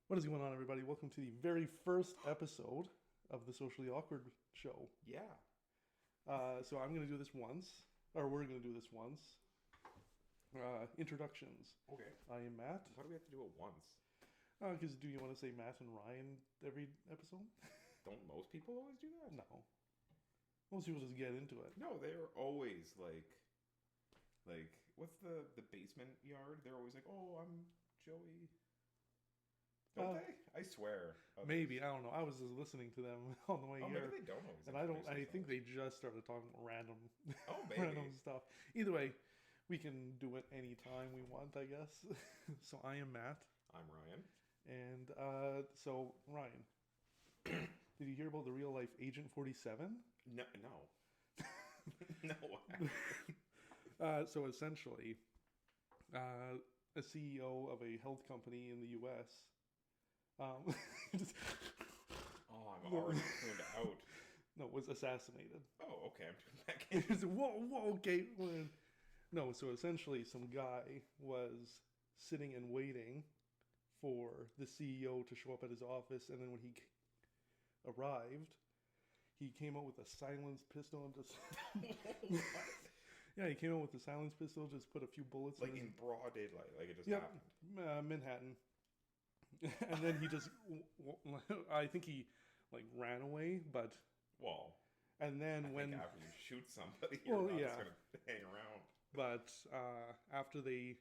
What is going on, everybody? Welcome to the very first episode of the Socially Awkward Show. Yeah. So I'm going to do this once, or we're going to do this once. Introductions. Okay. I am Matt. Why do we have to do it once? Because do you want to say Matt and Ryan every episode? Don't most people always do that? No. Most people just get into it. No, they're always like what's the basement yard? They're always like, "Oh, I'm Joey." Don't they? I swear. Maybe, I don't know. I was just listening to them on the way here. Maybe they don't always. And I think they just started talking random, maybe. random stuff. Either way, we can do it anytime we want, I guess. So I am Matt. I'm Ryan. And so, Ryan, did you hear about the real life Agent 47? No. No. So essentially, a CEO of a health company in the U.S. Just, I'm already tuned out. no, was assassinated. Oh, okay. I'm doing that game. Just, whoa, okay. No, so essentially, some guy was sitting and waiting for the CEO to show up at his office, and then when he arrived, he came out with a silenced pistol and just... Yeah, he came out with a silenced pistol, just put a few bullets in broad daylight, like it just happened. Manhattan. And then he just... I think he, ran away, but... Well... And then I think after you shoot somebody, you're not just going to hang around. But after they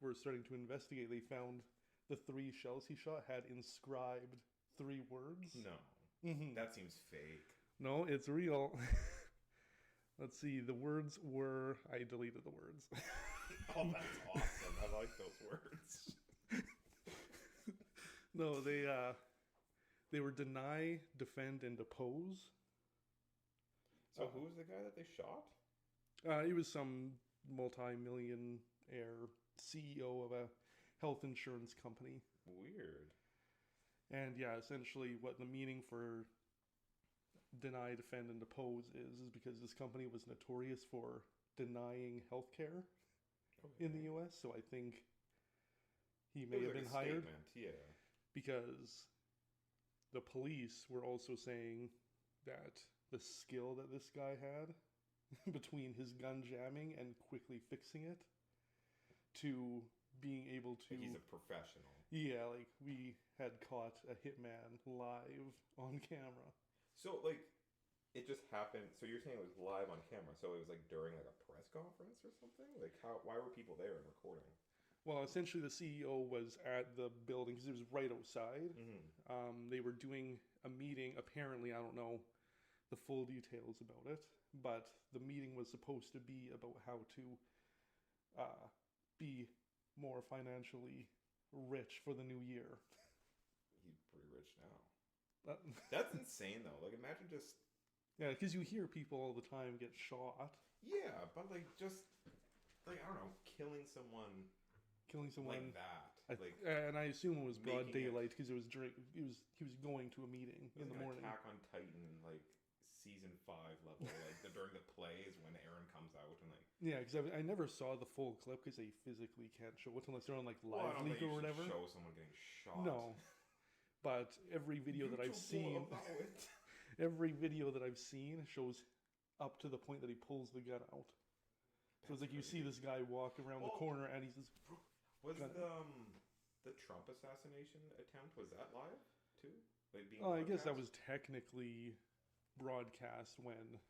were starting to investigate, they found the 3 shells he shot had inscribed 3 words. No. Mm-hmm. That seems fake. No, it's real. Let's see. The words were... I deleted the words. Oh, that's awesome. I like those words. No, they were deny, defend, and oppose. So who was the guy that they shot? He was some multi-millionaire CEO of a health insurance company. Weird. And yeah, essentially what the meaning for deny, defend, and oppose is because this company was notorious for denying healthcare in the U.S. So I think he may have been hired. Yeah. Because the police were also saying that the skill that this guy had between his gun jamming and quickly fixing it to being able to... He's a professional. Yeah, we had caught a hitman live on camera. So, it just happened... So you're saying it was live on camera, so it was, during, a press conference or something? Why were people there and recording? Well, essentially the CEO was at the building because it was right outside. Mm-hmm. They were doing a meeting. Apparently, I don't know the full details about it, but the meeting was supposed to be about how to be more financially rich for the new year. He's pretty rich now. That's insane, though. Imagine just... Yeah, because you hear people all the time get shot. Yeah, but, I don't know, killing someone like that. And I assume it was broad daylight because it was he was going to a meeting in the morning. Attack on Titan, season 5 level, during the plays when Aaron comes out and Yeah, because I never saw the full clip because they physically can't show it unless they're on live leak or whatever. Show someone getting shot. No, but every video that I've seen, every video that I've seen shows up to the point that he pulls the gun out. So it's you see this guy walk around the corner and he's just... Was the Trump assassination attempt, was that live too? I guess that was technically broadcast when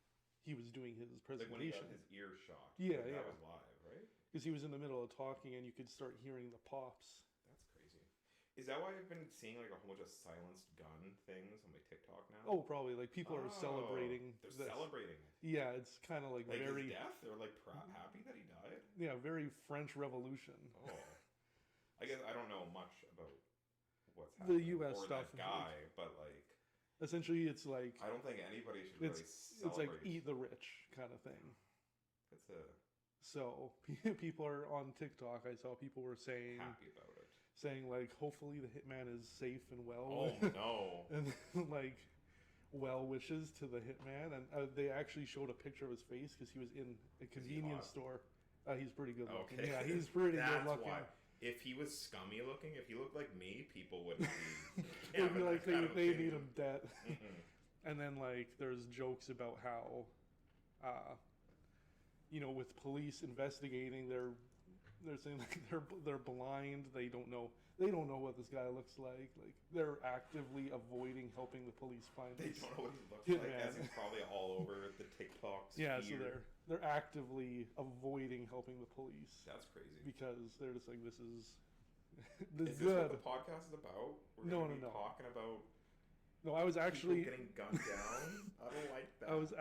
he was doing his presentation. When he got his ear shot. Yeah, that was live, right? Because he was in the middle of talking and you could start hearing the pops. That's crazy. Is that why I've been seeing a whole bunch of silenced gun things on my TikTok now? Oh, probably. People are celebrating. They're celebrating. Yeah, it's kind of very... his death? They're happy that he died? Yeah, very French Revolution. Oh. I guess I don't know much about what's happening. The U.S. or stuff. That guy, but essentially, it's I don't think anybody should really celebrate. It's eat the rich kind of thing. It's a... So, people are on TikTok. I saw people were saying... Happy about it. Saying, hopefully the hitman is safe and well. Oh, no. And, well wishes to the hitman. And they actually showed a picture of his face because he was in a convenience store. He's pretty good looking. Okay. Yeah, he's pretty good looking. If he was scummy looking, if he looked like me, people wouldn't be. They'd be like, they need him dead. Mm-mm. And then like there's jokes about how, with police investigating, they're saying like they're blind. They don't know what this guy looks like. Like they're actively avoiding helping the police find. They this don't know what he looks like, hitman. as he's probably all over the TikToks. Yeah, so they're actively avoiding helping the police. That's crazy. Because they're just like, this is Is this good. what the podcast is about? We're No. talking about. No, I was actually getting gunned down. I don't like that. I was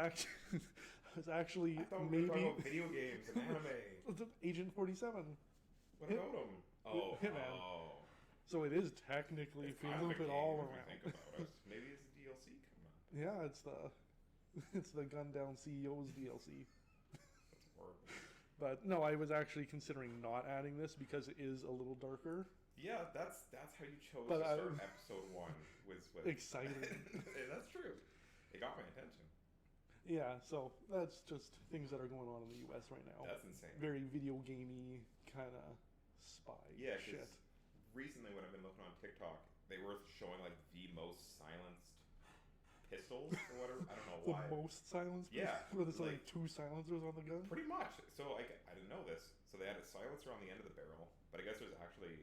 actually I thought we were maybe talking about video games and anime. Agent 47. What about him? Oh, Hitman. oh. So it is technically, if you loop it all around. Think about it. Maybe it's a DLC coming up. Yeah, it's the Gun Down CEO's DLC. That's horrible. But no, I was actually considering not adding this because it is a little darker. Yeah, that's how you chose But to start episode 1 was with exciting. That's true. It got my attention. Yeah, so that's just things that are going on in the US right now. That's insane. Very video gamey kind of spy shit. Recently when I've been looking on TikTok, they were showing like the most silenced pistols or whatever. I don't know why. The most silenced? Yeah. Where there's like 2 silencers on the gun? Pretty much. So like I didn't know this. So they had a silencer on the end of the barrel, but I guess there's actually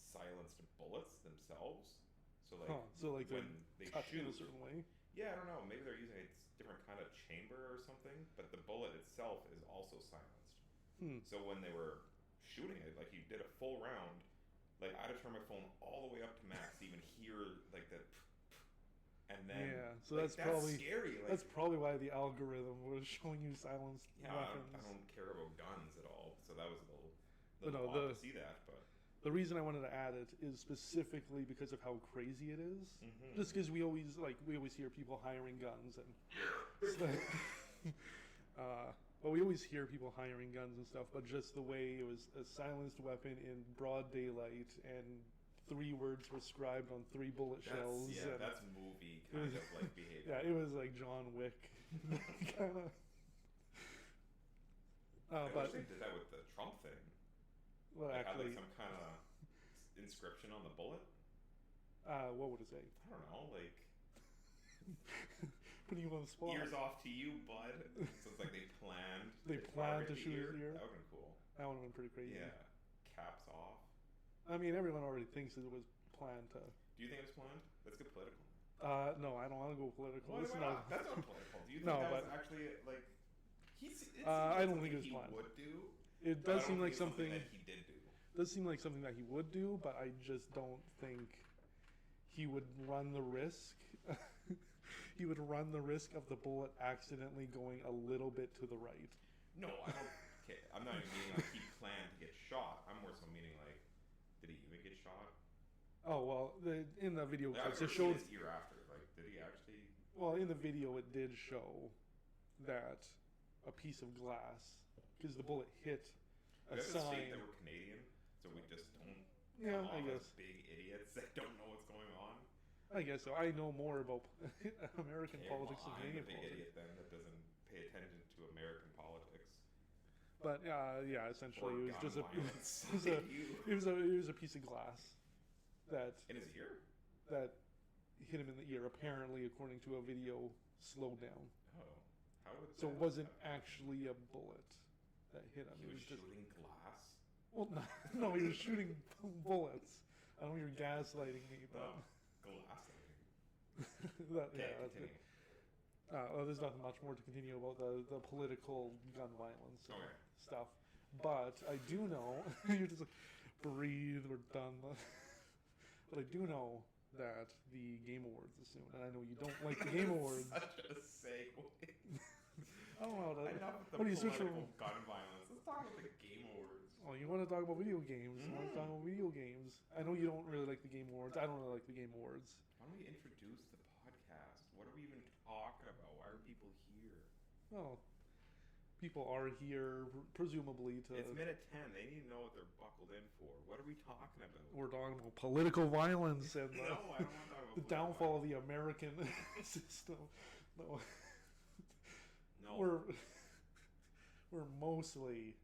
silenced bullets themselves. So like when they cut shoot in a certain way. Yeah, I don't know. Maybe they're using a different kind of chamber or something, but the bullet itself is also silenced. So when they were shooting it, like you did a full round, like I had to turn my phone all the way up to max to even hear like the, and then so like, that's probably scary. Like, that's probably why the algorithm was showing you silenced weapons. I don't care about guns at all, so that was a little no, odd to see that, but. The reason I wanted to add it is specifically because of how crazy it is. Mm-hmm. Just because we always hear people hiring guns and but we always hear people hiring guns and stuff. But just the way it was a silenced weapon in broad daylight and 3 words prescribed on 3 bullet shells. Yeah, that's movie kind of like behavior. Yeah, it was like John Wick kind of. I but wish they did that with the Trump thing. Well, like, actually, had like some kind of inscription on the bullet. What would it say? I don't know, like putting you on the spot. ears off to you, bud. So it's like they planned. They planned to shoot his ear. That would have been cool. That would have been pretty crazy. Yeah, caps off. I mean, everyone already thinks that it was planned to. Do you think it was planned? Let's get political. No, I don't want to go political. Why not? That's not political. Do you think that was actually like? I don't think it was planned. Would do. It does seem like something that he did do. Does seem like something that he would do, but I just don't think he would run the risk. He would run the risk of the bullet accidentally going a little bit to the right. No, I don't. Okay, I'm not even meaning like he planned to get shot. I'm more so meaning like, did he even get shot? Oh well, in the video clips it showed showed. His ear after, like, did he actually? Well, in the video it did show that a piece of glass, because the bullet hit a sign. That we're Canadian, so we just don't. Yeah, I guess. Big idiots that don't know what's going on. I guess so. I know more about American politics than Canadian politics. I'm a big idiot then that doesn't pay attention to American politics. But yeah, essentially it was just it was a piece of glass that in his ear that hit him in the ear. Apparently, according to a video, slowed down. Oh, how would so it wasn't actually a bullet that hit him. He was just shooting glass. Well, no, he was shooting bullets. I know you're gaslighting me, but glass. That's good. Well, there's nothing much more to continue about the political gun violence stuff. But I do know, you're just like, breathe, we're done. But I do know that the Game Awards is soon, and I know you don't like the Game Awards. Such a segue. I don't know. What do you switch from gun violence? Let's talk about the Game Awards. Oh, you want to talk about video games? I want to talk about video games. I know you don't really like the Game Awards. I don't really like the Game Awards. Why don't we introduce the podcast? What are we even talking about? Why are people here? Well, people are here presumably to. It's minute 10. They need to know what they're buckled in for. What are we talking about? We're talking about political violence and no, I don't want to talk about the downfall of the American system. No. We're mostly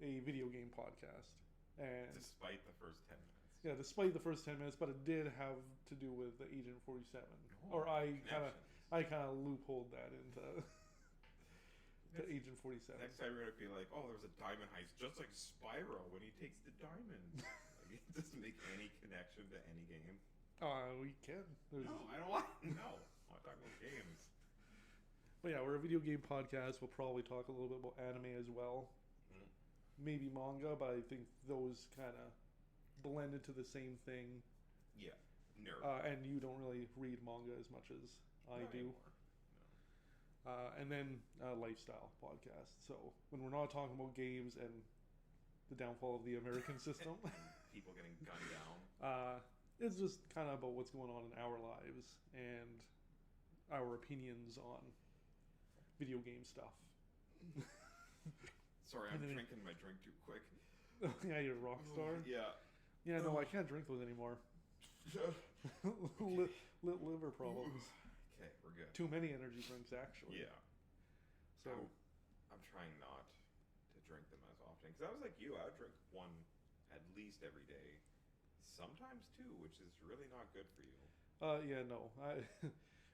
a video game podcast. And despite the first 10 minutes. Yeah, despite the first 10 minutes, but it did have to do with the Agent 47. Or I kind of loopholed that into to Agent 47. Next time we're gonna be like, oh, there's a diamond heist, just like Spyro when he takes the diamonds. Like, it doesn't make any connection to any game. We can. No, I don't want. No, I want to talk about games. But yeah, we're a video game podcast. We'll probably talk a little bit about anime as well. Mm. Maybe manga, but I think those kind of blend into the same thing. Yeah, nerd. And you don't really read manga as much as I Not do. anymore. And then lifestyle podcast. So when we're not talking about games and the downfall of the American system, People getting gunned down. It's just kind of about what's going on in our lives and our opinions on video game stuff. Sorry, I'm drinking my drink too quick. Yeah, you're a rock star. Yeah. Yeah, no, I can't drink those anymore. Liver problems. Okay, we're good. Too many energy drinks, actually. Yeah. So I'm trying not to drink them as often because I was like you. I would drink one at least every day, sometimes two, which is really not good for you. Yeah, no,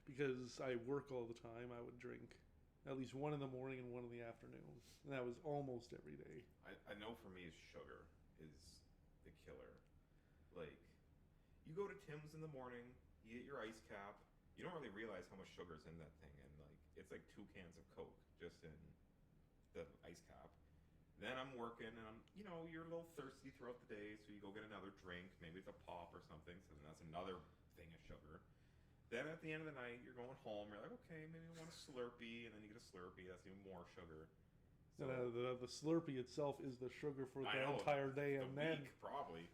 because I work all the time. I would drink at least one in the morning and one in the afternoon, and that was almost every day. I know for me, sugar is the killer. Like, you go to Tim's in the morning, you get your ice cap. You don't really realize how much sugar's in that thing, and like it's like 2 cans of Coke just in the ice cap. Then I'm working, and you're a little thirsty throughout the day, so you go get another drink. Maybe it's a pop or something. So then that's another thing of sugar. Then at the end of the night, you're going home. You're like, okay, maybe I want a Slurpee, and then you get a Slurpee. That's even more sugar. So, the Slurpee itself is the sugar for the entire day, and then week, probably.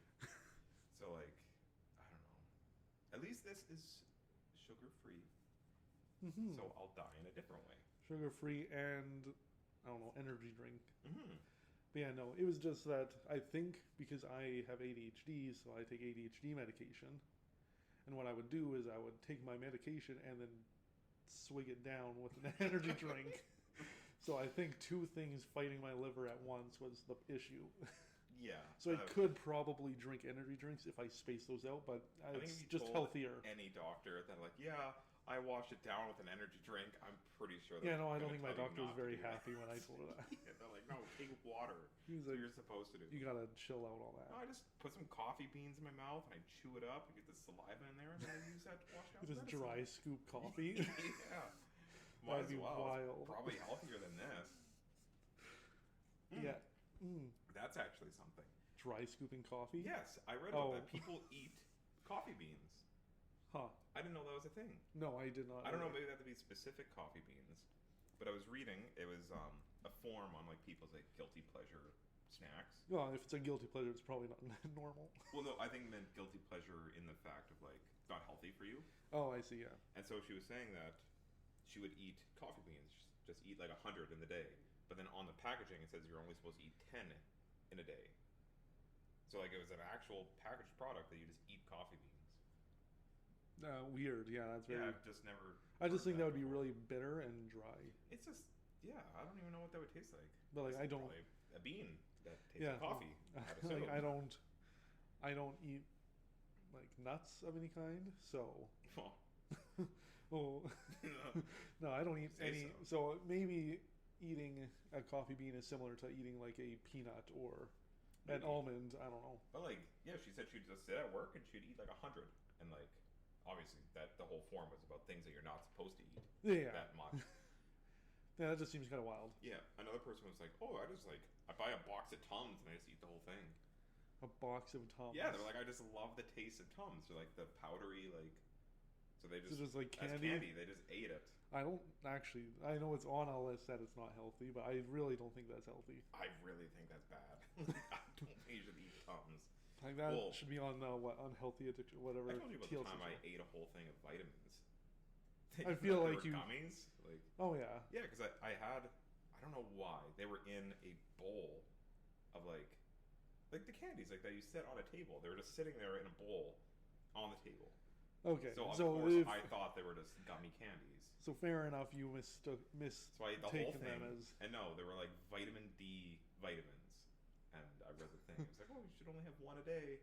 So like, I don't know. At least this is sugar-free. Mm-hmm. So I'll die in a different way. Sugar-free and, I don't know, energy drink. Mm-hmm. But yeah, no, it was just that I think because I have ADHD, so I take ADHD medication. And what I would do is I would take my medication and then swig it down with an energy drink. So I think 2 things fighting my liver at once was the issue. Yeah. So I could probably drink energy drinks if I space those out, but it's just healthier. Any doctor that like, yeah, I washed it down with an energy drink, I'm pretty sure. Yeah, no, I don't think my doctor was very happy when I told her that. Yeah, they're like, no, take water. He's like, like, you're supposed to do. You gotta chill out all that. No, I just put some coffee beans in my mouth and I chew it up and get the saliva in there, and then I use that to wash down. Just dry scoop coffee. Yeah. Might That'd be as well. wild. It's probably healthier than this. Yeah. That's actually something. Dry scooping coffee? Yes, I read about that. People eat coffee beans. Huh. I didn't know that was a thing. No, I did not. I don't know, maybe that had to be specific coffee beans. But I was reading, it was a form on like people's like guilty pleasure snacks. Well, if it's a guilty pleasure, it's probably not normal. Well, no, I think it meant guilty pleasure in the fact of like it's not healthy for you. Oh, I see, yeah. And so she was saying that she would eat coffee beans, just eat like 100 in the day. But then on the packaging it says you're only supposed to eat 10 in a day. So like it was an actual packaged product that you just eat coffee beans. Weird, yeah, that's very... Yeah, I've just never... I just think that would be really bitter and dry. It's just, yeah, I don't even know what that would taste like. But like, I don't... A bean that tastes like coffee. Like, I don't eat like nuts of any kind, so... Oh. No, I don't eat any... So maybe eating a coffee bean is similar to eating like a peanut or an almond, I don't know. But like, yeah, she said she'd just sit at work and she'd eat like 100, and like, obviously that the whole form was about things that you're not supposed to eat that much. Yeah, that just seems kind of wild. Yeah, another person was like, oh, I buy a box of Tums and I just eat the whole thing. A box of Tums? Yeah, they're like, I just love the taste of Tums. They're like the powdery, like, so they just, like candy? As candy, they just ate it. I don't actually, I know it's on a list that it's not healthy, but I really don't think that's healthy. I really think that's bad. I don't think you should eat Tums. Like that should be on unhealthy addiction, whatever. I told you about the time I ate a whole thing of vitamins. I feel like you gummies. Like, oh yeah. Yeah, because I had, I don't know why, they were in a bowl of like the candies like that you set on a table. They were just sitting there in a bowl on the table. Okay. So of course I thought they were just gummy candies. So fair enough, you So I ate the whole thing, and no, they were like vitamin D vitamins. and I read the thing. It was like, oh, you should only have one a day.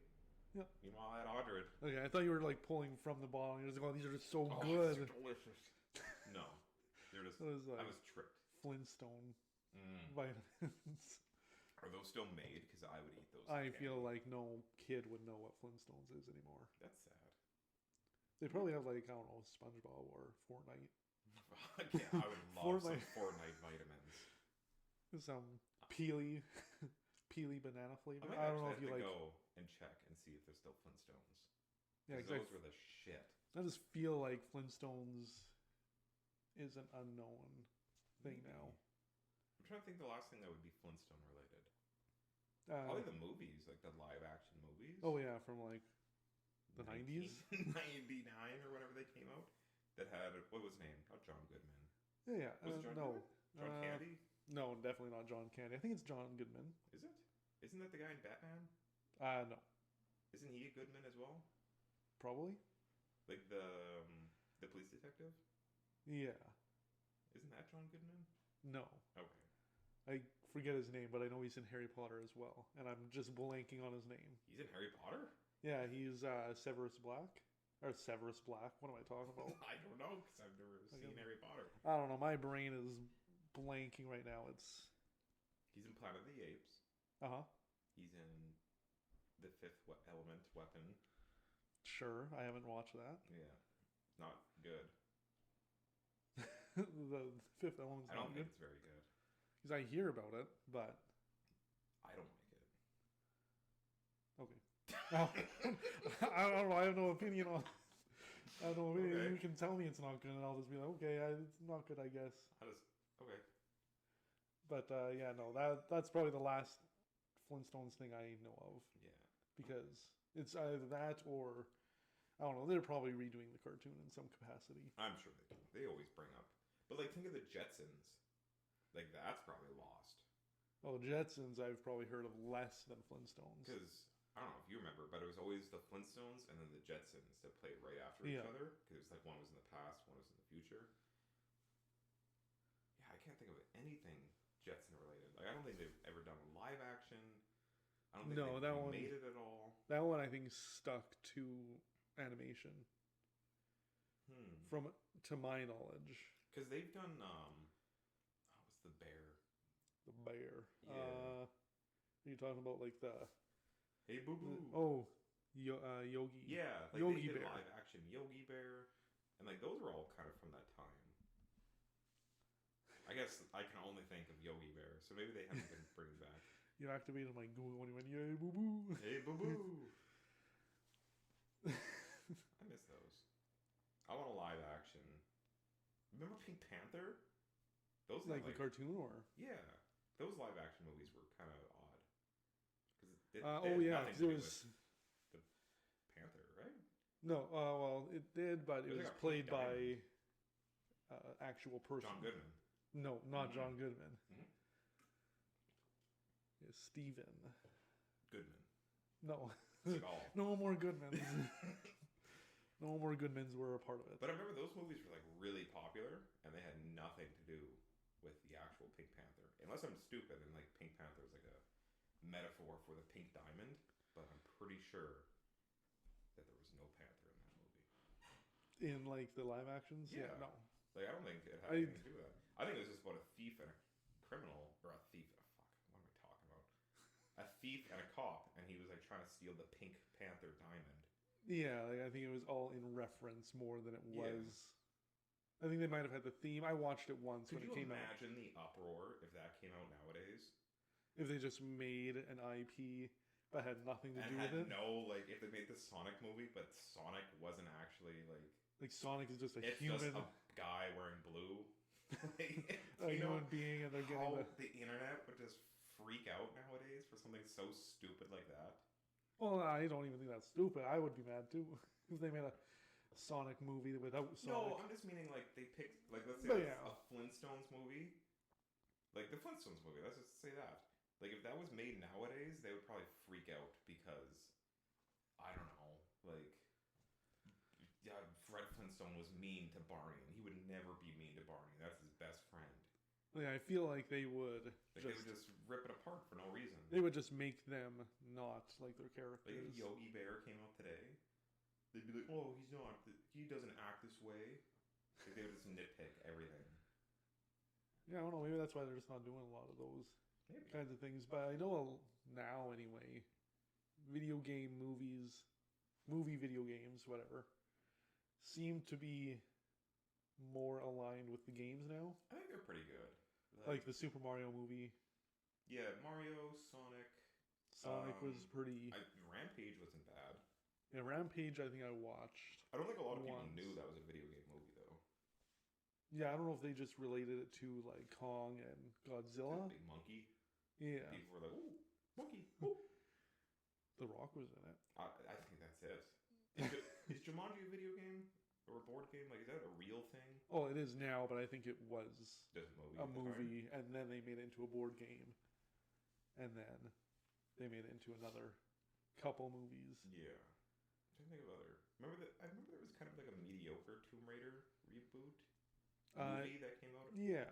Yep. Meanwhile, I had 100. Okay, I thought you were like pulling from the bottle. You're just like, oh, these are just so Oh, good. these are delicious. No, they're just. I was tricked. Flintstone vitamins. Are those still made? Because I would eat those. I feel like no kid would know what Flintstones is anymore. That's sad. They probably have like, I don't know, SpongeBob or Fortnite. Yeah, I would love some Fortnite vitamins. Some peely banana flavor. I don't know if you like. Go and check and see if there's still Flintstones. Yeah, exactly. Those were the shit. I just feel like Flintstones is an unknown thing now. I'm trying to think the last thing that would be Flintstone related. Probably the movies, like the live action movies. Oh yeah, from like the 90s? 99 or whenever they came out. That had, what was his name? Not John Goodman. Yeah. Was it John Goodman? John Candy? No, definitely not John Candy. I think it's John Goodman. Is it? Isn't that the guy in Batman? No. Isn't he a Goodman as well? Probably. Like the police detective? Yeah. Isn't that John Goodman? No. Okay. I forget his name, but I know he's in Harry Potter as well, and I'm just blanking on his name. He's in Harry Potter? Yeah, he's Severus Black. Or Severus Black. What am I talking about? I don't know, because I've never seen Harry Potter. I don't know. My brain is blanking right now. He's in Planet of the Apes. Uh-huh. He's in The Fifth Element Weapon. Sure. I haven't watched that. Yeah. Not good. The Fifth Element's not good? I don't think it's very good. Because I hear about it, but... I don't like it. Okay. I don't know. I have no opinion on. I don't know. Okay. You can tell me it's not good, and I'll just be like, okay, it's not good, I guess. Okay. But yeah, no, that's probably the last Flintstones thing I know of. Yeah. Because it's either that or I don't know. They're probably redoing the cartoon in some capacity. I'm sure they do. They always bring up. But like, think of the Jetsons. Like that's probably lost. Oh, Jetsons, I've probably heard of less than Flintstones. Because I don't know if you remember, but it was always the Flintstones and then the Jetsons that played right after each other. Because it's like one was in the past, one was in the future. Yeah, I can't think of anything Jetson related. Like I don't think they've ever done a live action. I don't think they've made it at all. That one I think stuck to animation. From to my knowledge. Because they've done what's the bear? The bear. Yeah. Are you talking about like the Hey Boo Boo? Yogi. Yeah, like Yogi they did Bear. live action Yogi Bear, and like those are all kind of from that time. I guess I can only think of Yogi Bear, so maybe they haven't been bringing back. You activated my Google when you went, yay boo boo. Hey Boo Boo. I miss those. I want a live action. Remember Pink Panther? Those like the cartoon or? Yeah, those live action movies were kind of odd. Because it was the Panther, right? No, well, it did, but it was like played by actual person. John Goodman. No, not John Goodman. Mm-hmm. It's Steven Goodman. No. Seagal. No more Goodmans. No more Goodmans were a part of it. But I remember those movies were like really popular, and they had nothing to do with the actual Pink Panther. Unless I'm stupid, and like Pink Panther is like a metaphor for the pink diamond, but I'm pretty sure that there was no panther in that movie. In like the live actions? Yeah. No. Like I don't think it had anything to do with that. I think it was just about a thief and a criminal, or a thief. What am I talking about? A thief and a cop, and he was like trying to steal the Pink Panther diamond. Yeah, like I think it was all in reference more than it was. I think they might have had the theme. I watched it once when it came out. Could you imagine the uproar if that came out nowadays? If they just made an IP but had nothing to do with it? No, like if they made the Sonic movie, but Sonic wasn't actually like... Like Sonic is just a it's human... It's just a guy wearing blue. A human being, and they're getting the internet would just freak out nowadays for something so stupid like that. Well, I don't even think that's stupid. I would be mad too if they made a Sonic movie without Sonic. No, I'm just meaning like they picked, like let's say a Flintstones movie. Like the Flintstones movie, let's just say that. Like if that was made nowadays, they would probably freak out because, I don't know, like, Fred Flintstone was mean to Barney, and he would never be mean to Barney. That's his best friend. Yeah, I feel like they would Like they would just rip it apart for no reason. They would just make them not like their characters. Like if Yogi Bear came out today, they'd be like, "Oh, he's not. He doesn't act this way." Like they would just nitpick everything. Yeah, I don't know. Maybe that's why they're just not doing a lot of those kinds of things. But I know now, anyway, video games, whatever, seem to be more aligned with the games now. I think they're pretty good. Like the Super Mario movie. Yeah, Mario, Sonic. Sonic was pretty... Rampage wasn't bad. Yeah, Rampage I think I watched. I don't think a lot of people knew that was a video game movie, though. Yeah, I don't know if they just related it to, like, Kong and Godzilla. Big monkey. Yeah. People were like, ooh, monkey, ooh. The Rock was in it. I think that's it. Is Jumanji a video game? Or a board game? Like, is that a real thing? Oh, it is now, but I think it was a movie, and then they made it into a board game. And then they made it into another couple movies. Yeah. I'm trying to think of other... I remember there was kind of like a mediocre Tomb Raider reboot movie that came out. Yeah.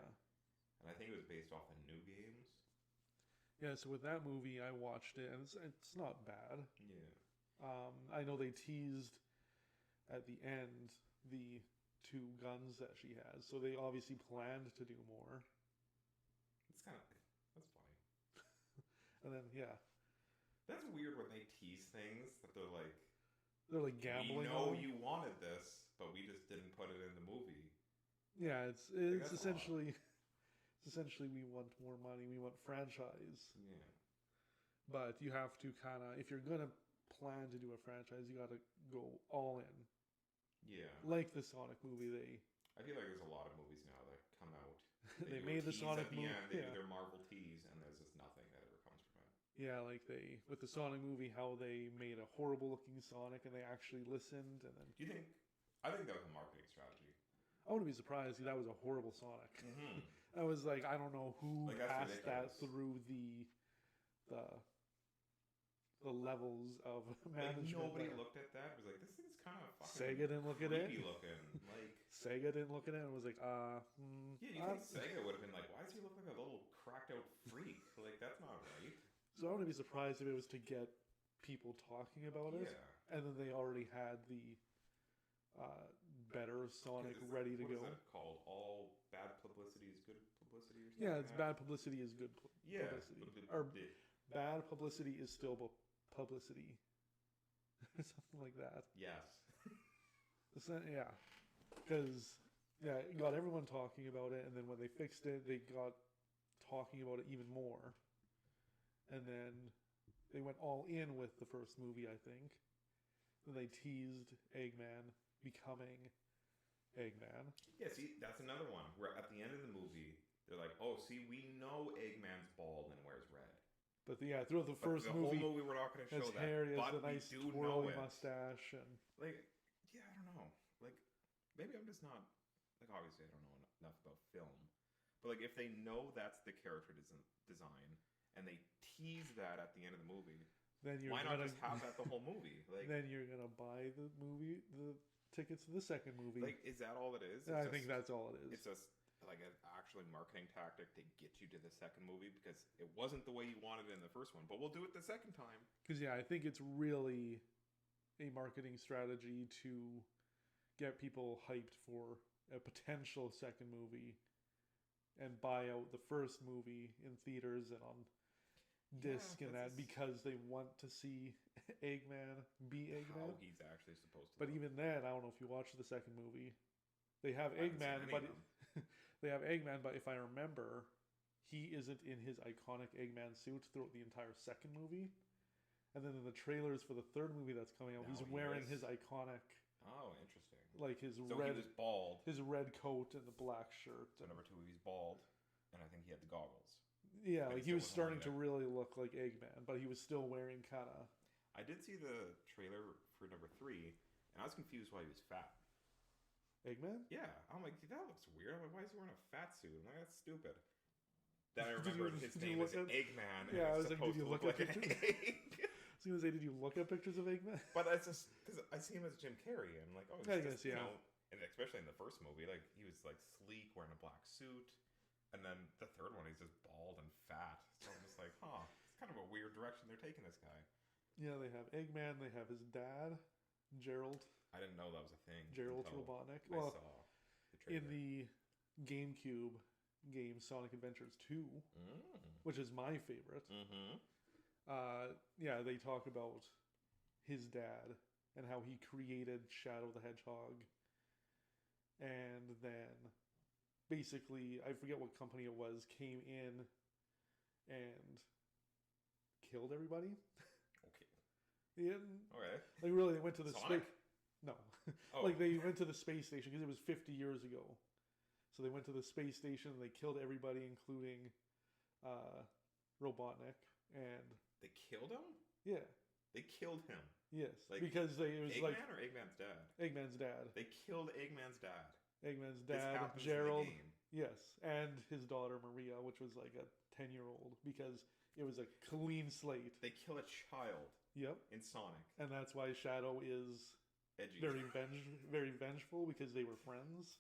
And I think it was based off of new games. Yeah, so with that movie, I watched it, and it's not bad. Yeah. I know they teased at the end the 2 guns that she has, so they obviously planned to do more. It's kind of... That's funny. And then, yeah. That's weird when they tease things, that they're like gambling. We know you wanted this, but we just didn't put it in the movie. Yeah, it's essentially we want more money, we want franchise. Yeah. But you have to kind of, if you're gonna plan to do a franchise, you got to go all in. Yeah. Like the Sonic movie, I feel like there's a lot of movies now that come out. They made the Sonic movie. They do their Marvel tease, and there's just nothing that ever comes from it. Yeah, like with the Sonic movie, how they made a horrible looking Sonic, and they actually listened, and then. Do you think? I think that was a marketing strategy. I wouldn't be surprised if that was a horrible Sonic. Mm-hmm. I was like, I don't know who passed that through the levels of management. Like nobody looked at that. It was like, this thing's kind of fucking Sega didn't look at it. Looking. Like Sega didn't look at it and was like, Yeah, you think Sega would have been like, why does he look like a little cracked out freak? Like that's not right. So I wouldn't be surprised if it was to get people talking about it. Yeah. And then they already had the better Sonic ready to go. What is that called? All bad publicity is good publicity or something? Yeah, it's bad publicity is good publicity. Or bad publicity is still publicity. Something like that. Yes. Yeah. Because, it got everyone talking about it, and then when they fixed it, they got talking about it even more. And then they went all in with the first movie, I think. Then they teased Eggman becoming Eggman. Yeah, see, that's another one where at the end of the movie, they're like, oh, see, we know Eggman's bald and wears red. But throughout the first movie, whole movie we're not going to show that. His hair has but a nice twirly mustache. And like, yeah, I don't know. Like, maybe I'm just not, like, obviously I don't know enough about film. But, like, if they know that's the character design, and they tease that at the end of the movie, then why not just have that the whole movie? Like, then you're going to buy the tickets to the second movie. Like, is that all it is? I think that's all it is. It's just like an actually marketing tactic to get you to the second movie because it wasn't the way you wanted it in the first one, but we'll do it the second time. Because I think it's really a marketing strategy to get people hyped for a potential second movie and buy out the first movie in theaters and on disc and that because they want to see Eggman be Eggman. How he's actually supposed to. But even then, I don't know if you watch the second movie. They have Eggman, but if I remember, he isn't in his iconic Eggman suit throughout the entire second movie. And then in the trailers for the third movie that's coming out, he's wearing his iconic. Oh, interesting. Like his so red. He was bald. His red coat and the black shirt. So number 2, he's bald, and I think he had the goggles. Yeah, like he was starting to really look like Eggman, but he was still wearing kind of. I did see the trailer for number 3, and I was confused why he was fat. Eggman? Yeah, I'm like, that looks weird. I'm like, why is he wearing a fat suit? I'm like, that's stupid. Then I remembered his name is Eggman. Yeah, I was like, did you look at pictures? I was going to say, did you look at pictures of Eggman? But it's just because I see him as Jim Carrey, and I'm like, oh, I guess, you know, and especially in the first movie, like he was like sleek, wearing a black suit, And then the third one, he's just bald and fat. So I'm just like, huh, it's kind of a weird direction they're taking this guy. Yeah, they have Eggman. They have his dad, Gerald. I didn't know that was a thing. Gerald Robotnik. I Well, saw the trailer. in the GameCube game Sonic Adventures 2, which is my favorite, yeah, they talk about his dad and how he created Shadow the Hedgehog. And then, basically, I forget what company it was, came in and killed everybody. Okay. Yeah. Okay. Like, really, they went to the Sonic? space... No. Oh. Like, they went to the space station, because it was 50 years ago. So they went to the space station, and they killed everybody, including Robotnik, and... They killed him? Yeah. They killed him? Yes. Like, because it was Eggman like... or Eggman's dad? Eggman's dad. They killed Eggman's dad. Eggman's This dad, happens Gerald... in the game. Yes, and his daughter Maria, which was like a 10-year-old, because it was a clean slate. They kill a child. Yep. In Sonic. And that's why Shadow is Edgy. very vengeful, because they were friends.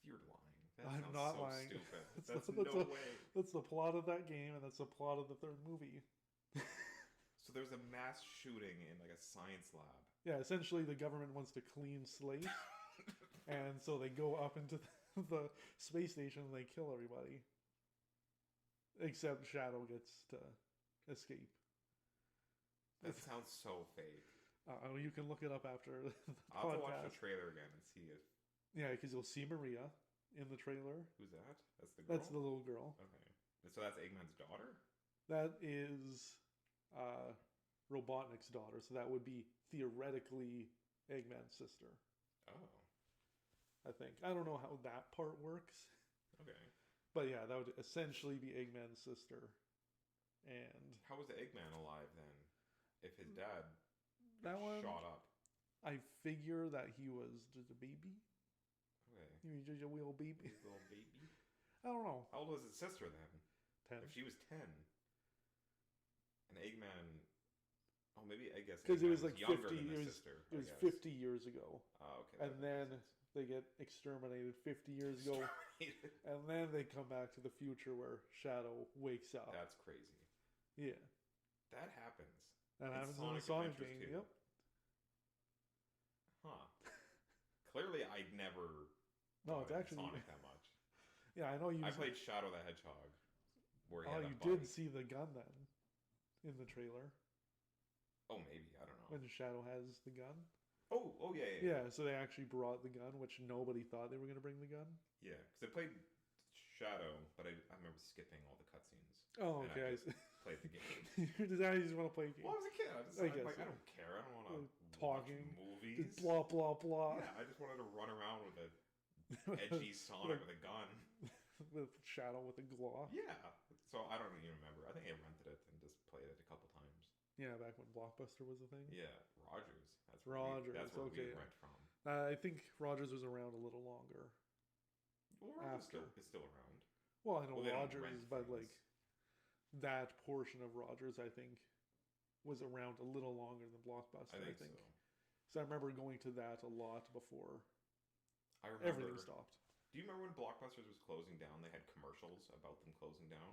You're lying. That I'm sounds not so lying. stupid. That's No way. That's the plot of that game, and that's the plot of the third movie. So there's a mass shooting in like a science lab. Yeah, essentially the government wants to clean slate, and so they go up into the space station and they kill everybody. Except Shadow gets to escape. That sounds so fake. You can look it up after the I'll have to podcast. watch the trailer again and see it. Yeah, because you'll see Maria in the trailer. Who's that? That's the girl? That's the little girl. Okay. So that's Eggman's daughter? That is Robotnik's daughter, so that would be theoretically Eggman's sister. Oh. I think. I don't know how that part works. Okay. But yeah, that would essentially be Eggman's sister. And how was Eggman alive then? If his dad shot up. I figure that he was just a baby. Okay. He was just a little baby. His little baby? I don't know. How old was his sister then? 10. If she was 10. And Eggman... Oh, maybe, I guess because it Eggman was like younger 50 than years. his sister. It was 50 years ago. Oh, okay. And then they get exterminated 50 years ago. And then they come back to the future where Shadow wakes up. That's crazy. Yeah. That happens. That happens in the Sonic Sonic game. Yep. Huh. Clearly, I'd never No, it's actually Sonic that much. Yeah, I know you. I played Shadow the Hedgehog. Where he oh, had you a buddy. did see the gun then, in the trailer. Oh, maybe I don't know. When Shadow has the gun. Oh yeah. Yeah, so they actually brought the gun, which nobody thought they were going to bring the gun. Yeah, because I played Shadow, but I remember skipping all the cutscenes. Oh, and okay. I just played the game. You just want to play a game. Well, I was a kid. I don't care. I don't want to talking watch movies. Just blah blah blah. Yeah, I just wanted to run around with a edgy Sonic with a gun. With Shadow with a Glock. Yeah. So I don't even remember. I think I rented it and just played it a couple times. Yeah, back when Blockbuster was a thing. Yeah, Rogers. That's Rogers. That's where okay. we rent from. I think Rogers was around a little longer. Well, Rogers after. is still around. Well, I know Well, they don't Rogers, rent but things. like that portion of Rogers, I think, was around a little longer than Blockbuster. I think so. So I remember going to that a lot before I remember. everything stopped. Do you remember when Blockbusters was closing down? They had commercials about them closing down.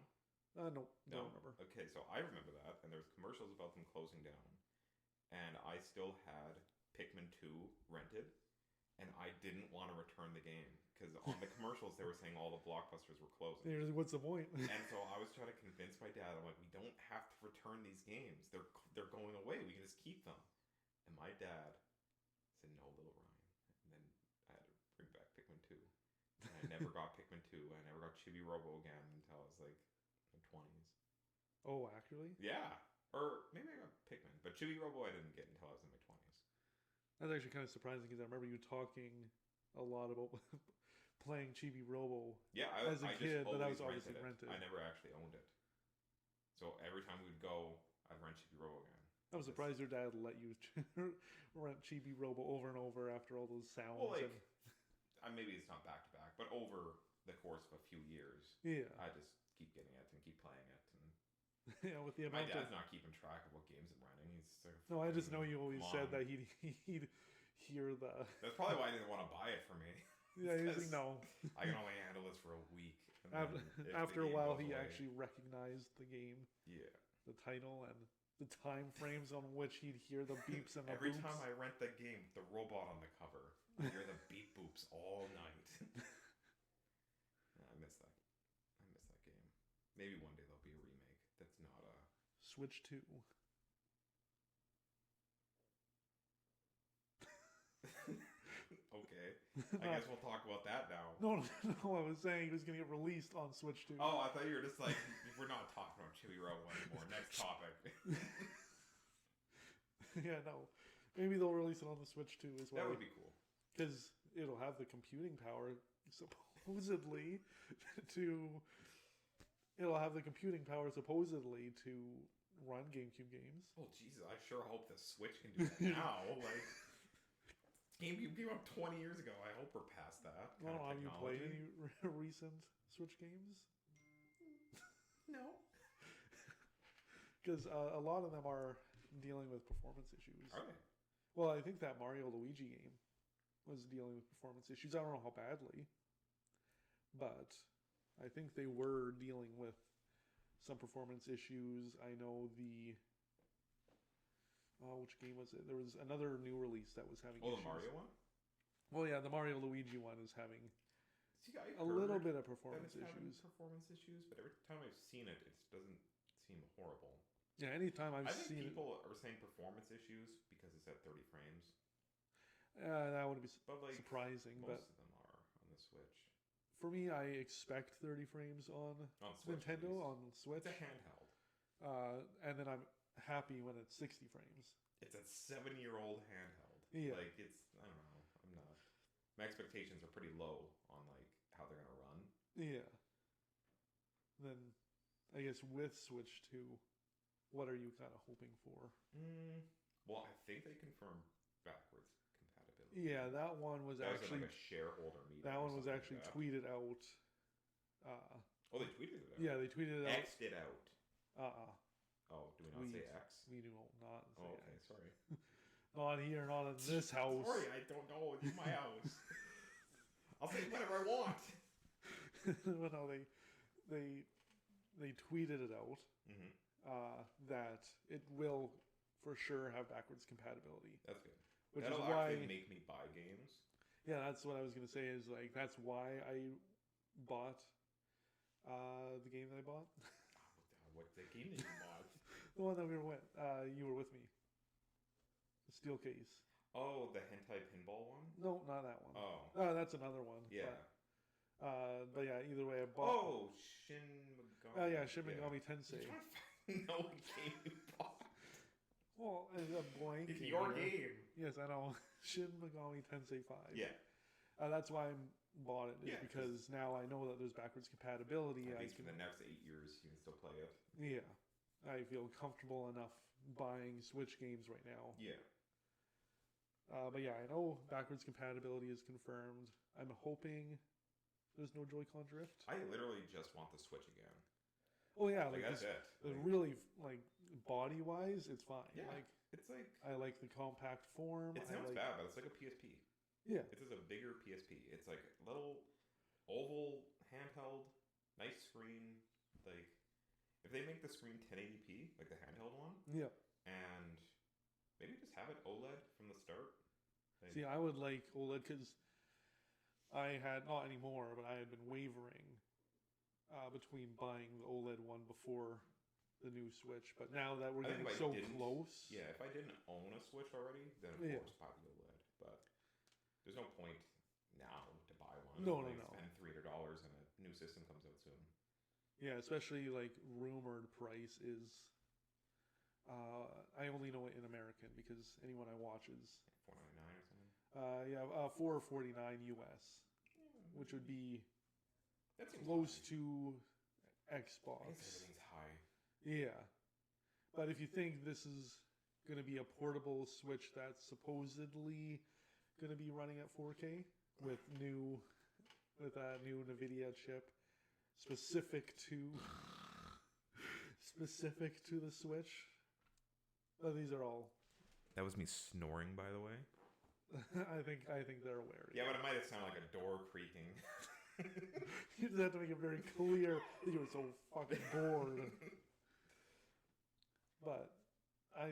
No, don't remember. Okay, so I remember that, and there was commercials about them closing down, and I still had Pikmin 2 rented, and I didn't want to return the game because on the commercials they were saying all the Blockbusters were closing. What's the point? And so I was trying to convince my dad. I'm like, we don't have to return these games. They're going away. We can just keep them. And my dad said, no, little Ryan. And then I had to bring back Pikmin 2. And I never got Pikmin 2. I never got Chibi Robo again until I was like in my 20s. Oh, actually? Yeah. Or maybe I got Pikmin. But Chibi Robo I didn't get until I was in my 20s. That's actually kind of surprising because I remember you talking a lot about playing Chibi Robo as a kid, but that was obviously rented. I never actually owned it. So every time we'd go, I'd rent Chibi Robo again. I'm surprised your dad let you rent Chibi Robo over and over after all those sounds. Well, like, maybe it's not back to back, but over the course of a few years, I just keep getting it and keep playing it. And yeah, with the my amount dad's not keeping track of what games I'm renting. He's no, I just know you always said that he'd hear the. That's probably why I didn't want to buy it for me. Yeah, he's like, no. I can only handle this for a week, and After a while, he actually recognized the game, Yeah. the title, and the time frames on which he'd hear the beeps and the Every boops. time I rent the game, the robot on the cover, I hear the beep boops all night. I miss that. I miss that game. Maybe one day there'll be a remake that's not a Switch 2. Okay. I guess we'll talk about that now. No, I was saying it was going to get released on Switch 2. Oh, I thought you were just like, we're not talking about Chibi Row anymore. Next topic. Yeah, no. Maybe they'll release it on the Switch 2 as well. That would be cool. Because it'll have the computing power, supposedly, to... It'll have the computing power, supposedly, to run GameCube games. Oh, Jesus, I sure hope the Switch can do that now. Like, GameCube came out 20 years ago. I hope we're past that. Well, have you played any recent Switch games? No. Because a lot of them are dealing with performance issues. Are they? Well, I think that Mario Luigi game was dealing with performance issues. I don't know how badly, but I think they were dealing with some performance issues. I know which game was it? There was another new release that was having issues. The Mario one? Well, yeah, the Mario Luigi one is having a little bit of performance issues. Performance issues, but every time I've seen it, it doesn't seem horrible. Yeah, anytime I seen think people are saying performance issues because it's at 30 frames. That would be surprising, most but of them are on the Switch. For me, I expect 30 frames on Switch, Nintendo, on Switch. It's a handheld. And then I'm happy when it's 60 frames. It's a 7-year-old handheld. Yeah. Like, it's, I don't know, I'm not, my expectations are pretty low on, like, how they're going to run. Yeah. Then, I guess with Switch 2, what are you kind of hoping for? Well, I think they confirmed backwards compatibility. Yeah, that one was actually... Like a shareholder meeting. That one was actually tweeted out. They tweeted it out? Yeah, they tweeted it out. X'd it out. Oh, do we not say X? We do not say okay, X. Sorry. Not here, not in this house. Sorry, I don't know. It's my house. I'll say whatever I want. But no, they tweeted it out that it will for sure have backwards compatibility. That's good. Which That'll is why actually make me buy games. Yeah, that's what I was gonna say. Is like that's why I bought the game that I bought. What's the game that you bought? The one that we were with. You were with me. The steel case. Oh, the hentai pinball one? No, not that one. Oh. That's another one. Yeah. But yeah, either way, I bought. Oh, Shin Megami. Oh yeah, Shin Megami Tensei. You're trying to know what game you bought. Well, a blank. It's your game. Yes, I know. Shin Megami Tensei 5. Yeah. That's why I bought it, because now I know that there's backwards compatibility. At least for the next 8 years, you can still play it. Yeah. I feel comfortable enough buying Switch games right now. Yeah. But yeah, I know backwards compatibility is confirmed. I'm hoping there's no Joy-Con drift. I literally just want the Switch again. Oh yeah, like that's it. Really, like body-wise, it's fine. Yeah, like it's like I like the compact form. It sounds bad, but it's like a PSP. Yeah, it's just a bigger PSP. It's like a little oval handheld, nice screen. Like if they make the screen 1080p, like the handheld one. Yeah, and maybe just have it OLED from the start. See, I would like OLED because I had, not anymore, but I had been wavering between buying the OLED one before the new Switch. But now that we're getting so close. Yeah, if I didn't own a Switch already, then of course buy the OLED. But there's no point now to buy one. No. Spend $300 and a new system comes out soon. Yeah, especially like rumored price is. I only know it in American because anyone I watch is $4.99 or something. $4.49 US, which would be close to Xbox. I guess everything's high. Yeah, but if you think this is going to be a portable Switch that's supposedly going to be running at 4K with a new NVIDIA chip specific to the Switch. These are all. That was me snoring, by the way. I think they're aware. Yeah, but it might have sounded like a door creaking. You just have to make it very clear that you were so fucking bored. But I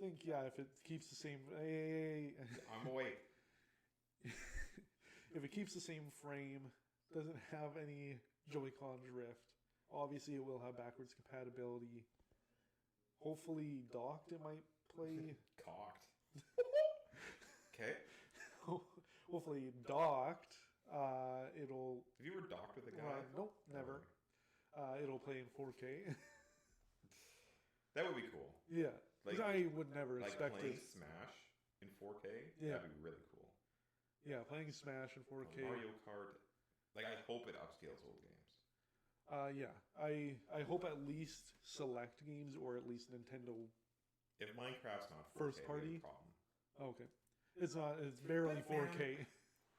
think, yeah, if it keeps the same... I'm awake. If it keeps the same frame, doesn't have any Joy-Con drift, obviously it will have backwards compatibility. Hopefully docked it might play. Cocked. Okay. Hopefully docked, it'll... Have you ever docked with a guy? Nope, never. It'll play in 4K. That would be cool. Yeah. Because I would never expect playing it. Smash in 4K? Yeah. That'd be really cool. Yeah, playing Smash in 4K. Mario Kart. Like, I hope it upscales old games. Yeah. I hope at least select games or at least Nintendo If Minecraft's not 4K, first party. we have a problem. Okay. It's not. It's barely 4K.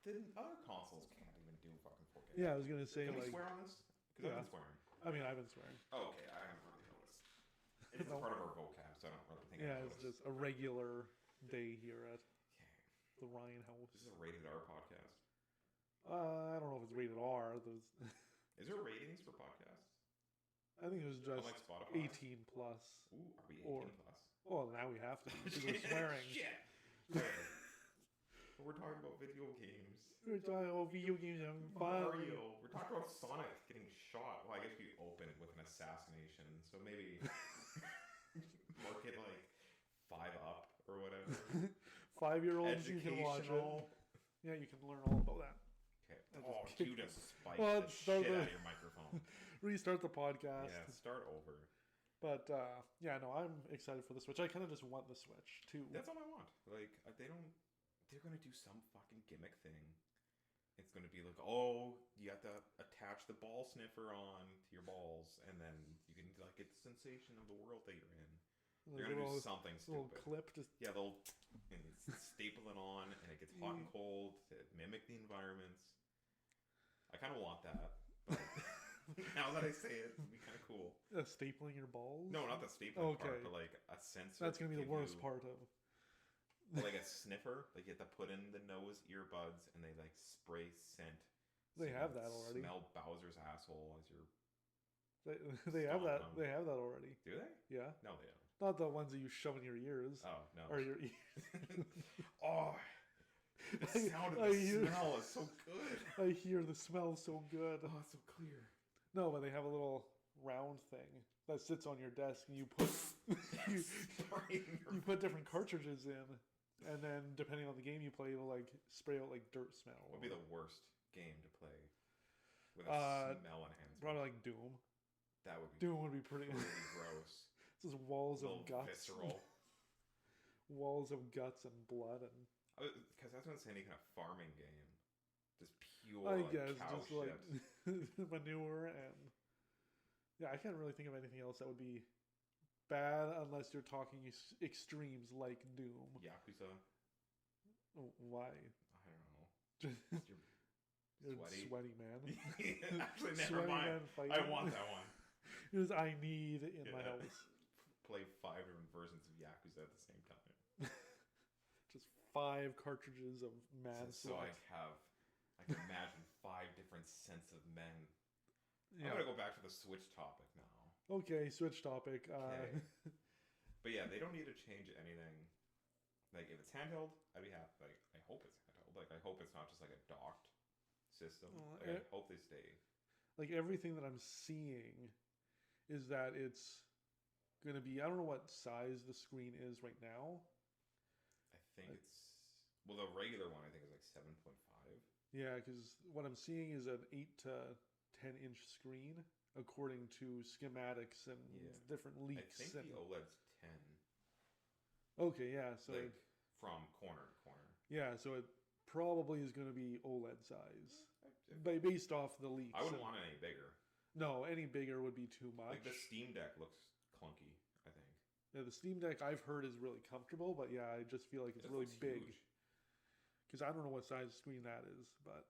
Then other consoles can't even do fucking 4K. Yeah, I was gonna say Can we like. swear on this? Because Yeah. I've been swearing. I mean, I've been swearing. Oh, okay, I haven't really noticed. It's No. part of our vocab, so I don't really think. Yeah, I it's noticed. just a regular day here at Okay. the Ryan house. This is a rated R podcast. I don't know if it's rated R. There's, Is there ratings for podcasts? I think it was just Unlike Spotify. 18 plus. Ooh, are we 18 Or- plus? Well, now we have to be because we're swearing. Shit. But we're talking about video games. We're talking about video games having fun. Mario. We're talking about Sonic getting shot. Well, I guess we open it with an assassination, so maybe mark it like 5 up or whatever. 5-year-olds, you can watch it. Educational. Yeah, you can learn all about that. Okay. I'll Oh, just kick- you just spiked Well, the start shit the- out of your microphone. Restart the podcast. Yeah, start over. But yeah, no, I'm excited for the Switch. I kind of just want the Switch too. That's all I want. Like, they don't. They're gonna do some fucking gimmick thing. It's gonna be like, oh, you have to attach the ball sniffer on to your balls, and then you can like get the sensation of the world that you're in. They're gonna do something little stupid. clip. Just Yeah, they'll staple it on, and it gets hot and cold to mimic the environments. I kind of want that, but now that I say it, it'd be kind of cool. stapling your balls. No, not the stapling Okay. part, but like a sensor. That's gonna be the give worst you- part of. Like a sniffer, like you have to put in the nose earbuds, and they like spray scent. They so have you that already. Smell Bowser's asshole as you're. They have that. Stomp 'em. They have that already. Do they? Yeah. No, they don't. Not the ones that you shove in your ears Oh no. or your ears. Oh, the sound of I the hear- smell is so good. I hear the smell so good. Oh, it's so clear. No, but they have a little round thing that sits on your desk, and you put you, Spraying your you put different cartridges in, and then depending on the game you play, it'll like spray out like dirt smell. What would be the worst game to play with a smell enhancement? Probably like Doom. That would be Doom would be pretty. pretty gross. Just walls A little of guts, visceral. walls of guts and blood, and Because that's what I'm saying. Any kind of farming game, just pure I like, guess cow just shit. like manure and yeah, I can't really think of anything else that would be bad unless you're talking extremes like Doom. Yakuza. Why? I don't know. Just You're you're sweaty. sweaty man. Actually, never Sweaty mind. man fighting. I want that one. Because I need in my Yeah. house Play 5 different versions of Yakuza at the same time. just 5 cartridges of mad So I sweat. can imagine 5 different scents of men. Yeah. I'm gonna go back to the Switch topic now. Okay, switch topic. Okay. But yeah, they don't need to change anything. Like if it's handheld, I'd be happy. Like I hope it's handheld. Like I hope it's not just like a docked system. Like, I hope they stay. Like everything that I'm seeing is that it's going to be, I don't know what size the screen is right now. I think it's the regular one I think is like 7.5. Yeah, because what I'm seeing is an 8 to 10 inch screen according to schematics and different I leaks. think And, the OLED's 10. okay, yeah, so Like from corner to corner. yeah, so it probably is going to be OLED size, based off the leaks. I wouldn't and- want it any bigger. No, any bigger would be too much. Like the Steam Deck looks clunky, I think. Yeah, the Steam Deck I've heard is really comfortable, but yeah, I just feel like it's It really looks big. huge. Because I don't know what size screen that is, but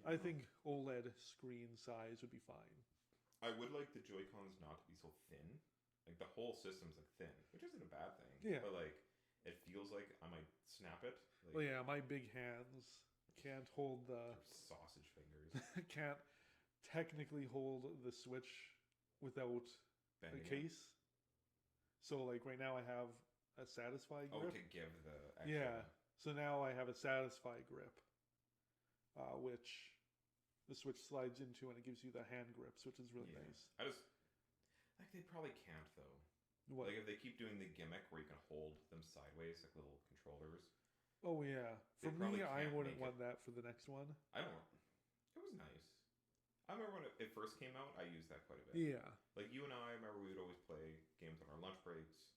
I think OLED screen size would be fine. I would like the Joy-Cons not to be so thin. Like the whole system's like thin, which isn't a bad thing. Yeah. But like it feels like I might snap it. Like, Well, yeah, my big hands. can't hold the sausage fingers. can't technically hold the Switch without Bending a case. So like right now I have a Satisfy grip. Oh, to give the extra. Yeah. So now I have a Satisfy grip, which the Switch slides into, and it gives you the hand grips, which is really nice. I just like they probably can't though. What? Like if they keep doing the gimmick where you can hold them sideways like little controllers. Oh yeah. For me, I wouldn't want that for the next one. I don't. It was nice. I remember when it first came out, I used that quite a bit. Yeah. Like you and I remember we would always play games on our lunch breaks.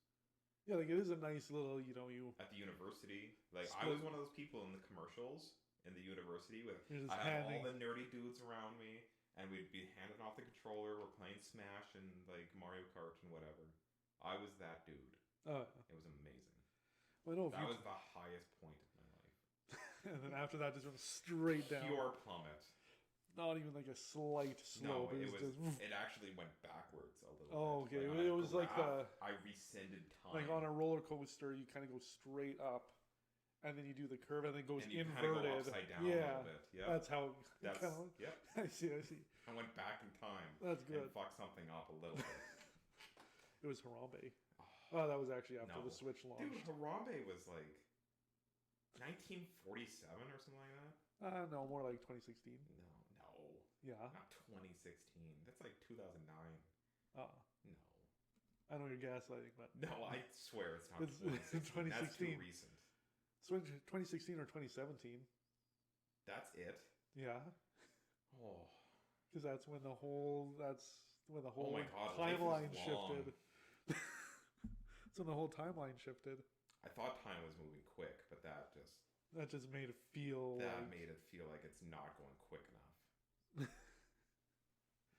Yeah, like it is a nice little, you at the university. Like I was one of those people in the commercials in the university with I had all the nerdy dudes around me, and we'd be handing off the controller. We're playing Smash and like Mario Kart and whatever. I was that dude. Oh, it was amazing. Well, no, that was the highest point of my life. And then after that, just went straight down. Pure plummet. Not even like a slight slope. No, it actually went backwards a little bit. Oh, okay. Like it was like I rescinded time. Like on a roller coaster, you kind of go straight up, and then you do the curve, and then it goes and you inverted. Go upside down a little bit. Yep. That's how. That's yep. I see. I went back in time. That's good. And fucked something up a little bit. It was Harambe. Oh, that was actually after the Switch launched. Dude, Harambe was like 1947 or something like that. No, more like 2016. No. Yeah. Not 2016. That's like 2009. No. I know you're gaslighting, but no, I swear it's not. It's 2016. That's too recent. So 2016 or 2017. That's it. Yeah. Oh. Because that's when the whole oh my God, timeline shifted. That's when the whole timeline shifted. I thought time was moving quick, but that just made it feel. Made it feel like it's not going quick enough.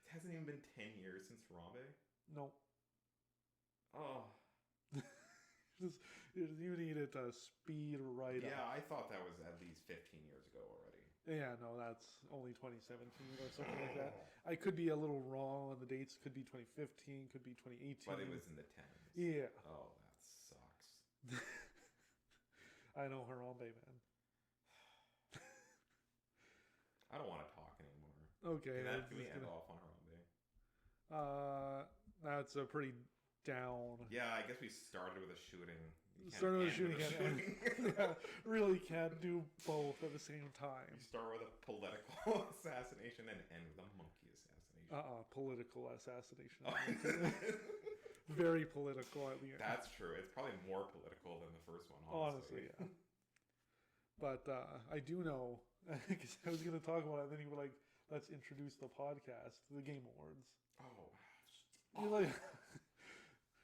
It hasn't even been 10 years since Harambe? No. Oh. You need it to speed right up. Yeah, I thought that was at least 15 years ago already. Yeah, no, that's only 2017 or something like that. I could be a little wrong on the dates. Could be 2015, could be 2018. But it was in the 10s. Yeah. Oh, that sucks. I know Harambe, man. I don't want to talk anymore. Okay. Can we end off on Harambe? That's a pretty down. Yeah, I guess we started with a shooting. Started with a shooting. Yeah, really can't do both at the same time. You start with a political assassination and end with a monkey assassination. Political assassination. Very political at the end. That's true. It's probably more political than the first one, honestly yeah. But I do know, because I was going to talk about it, and then you were like, let's introduce the podcast, the Game Awards. Oh. You're like,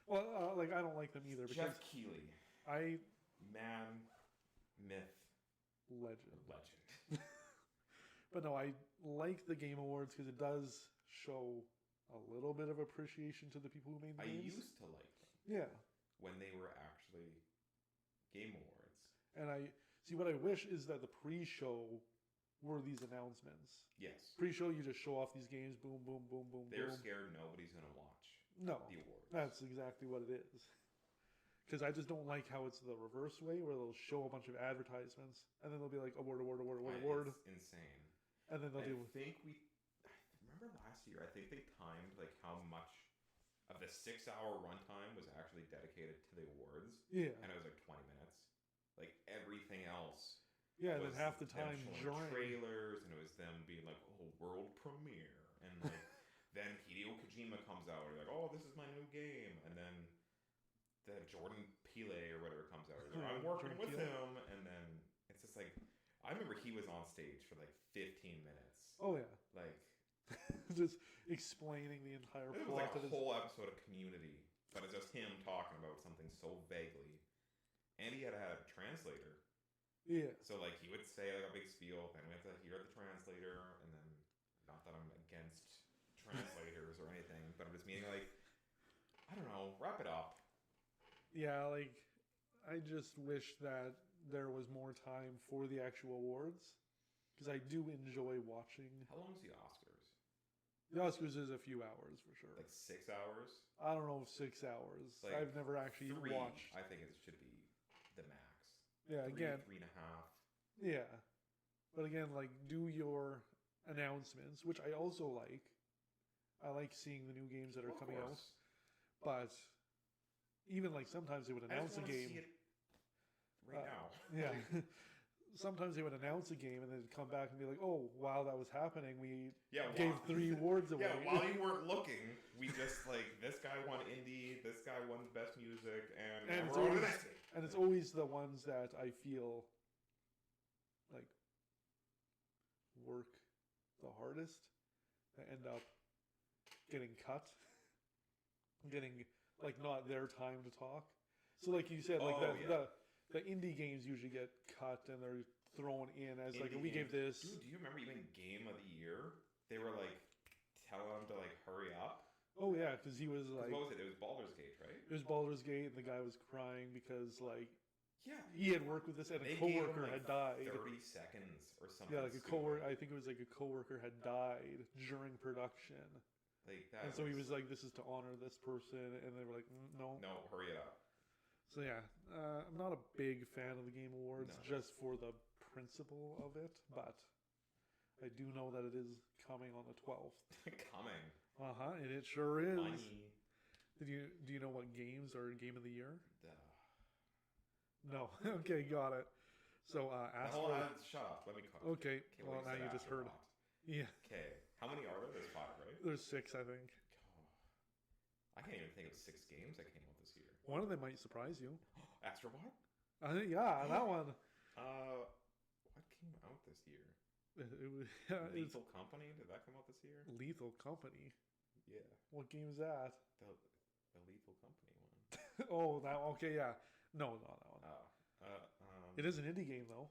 well, like, I don't like them either. Jeff Keighley. Man, myth, legend. Legend. But no, I like the Game Awards because it does show a little bit of appreciation to the people who made the games. I used to like them. Yeah. When they were actually Game Awards. And I see what I wish is that the pre-show were these announcements. Yes. Pre-show, you just show off these games, boom, boom, boom, boom, They're scared nobody's going to watch the awards. That's exactly what it is. Because I just don't like how it's the reverse way, where they'll show a bunch of advertisements, and then they'll be like, award. It's insane. And then they'll remember last year, I think they timed like how much of the 6-hour runtime was actually dedicated to the awards. Yeah. And it was like 20 minutes. Like everything else. Yeah, and then half the time during trailers, and it was them being like, oh, world premiere. And like, then Hideo Kojima comes out, and like, oh, this is my new game. And then the Jordan Peele or whatever comes out. Like, I'm working with him. And then it's just like, I remember he was on stage for like 15 minutes. Oh, yeah. Like, just explaining the entire plot. It was like a whole episode of Community, but it's just him talking about something so vaguely. And he had a translator. Yeah. So like he would say like a big spiel, then we have to hear the translator, and then not that I'm against translators or anything, but I'm just meaning like, I don't know, wrap it up. Yeah, like I just wish that there was more time for the actual awards, because I do enjoy watching. How long is the Oscars? The Oscars is a few hours for sure. Like 6 hours? I don't know if 6 hours. Like I've never actually watched. I think it should be the max. Yeah, 3, again. 3.5. Yeah. But again, like, do your announcements, which I also like. I like seeing the new games that are coming out. But even like sometimes they would announce a game. See it right now. Yeah. Sometimes they would announce a game and then come back and be like, "Oh, while that was happening, we gave 3 awards away." Yeah, while you weren't looking, we just like this guy won indie, this guy won best music, and it's always the ones that I feel like work the hardest that end up getting cut, getting like not their time to talk. So like you said, like the indie games usually get cut and they're thrown in as indie like we gave this. Dude, do you remember even Game of the Year? They were like telling him to like hurry up. Oh yeah, because he was like, what was it? It was Baldur's Gate, right? It was Baldur's Gate, and the guy was crying because like he had worked with this and a they coworker gave him, like, had died. 30 seconds or something. Yeah, like a coworker. I think it was like a coworker had died during production. Like that. And so he was like, "This is to honor this person," and they were like, "No, hurry it up." So yeah, I'm not a big fan of the Game Awards just for the principle of it, but I do know that it is coming on the 12th. Coming. And it sure is. Money. Do you know what games are Game of the Year? No. Okay, got it. So Hold on, shut up. Let me cook. Okay. Well, now you just heard. Yeah. Okay. How many are there? There's 5, right? There's 6, I think. I can't even think of 6 games that came out this year. One of them might surprise you. Astrobot? Yeah, that one. What came out this year? Lethal Company? Did that come out this year? Lethal Company? Yeah. What game is that? The Lethal Company one. Oh, that one. Okay, yeah. No, not that one. It is an indie game, though.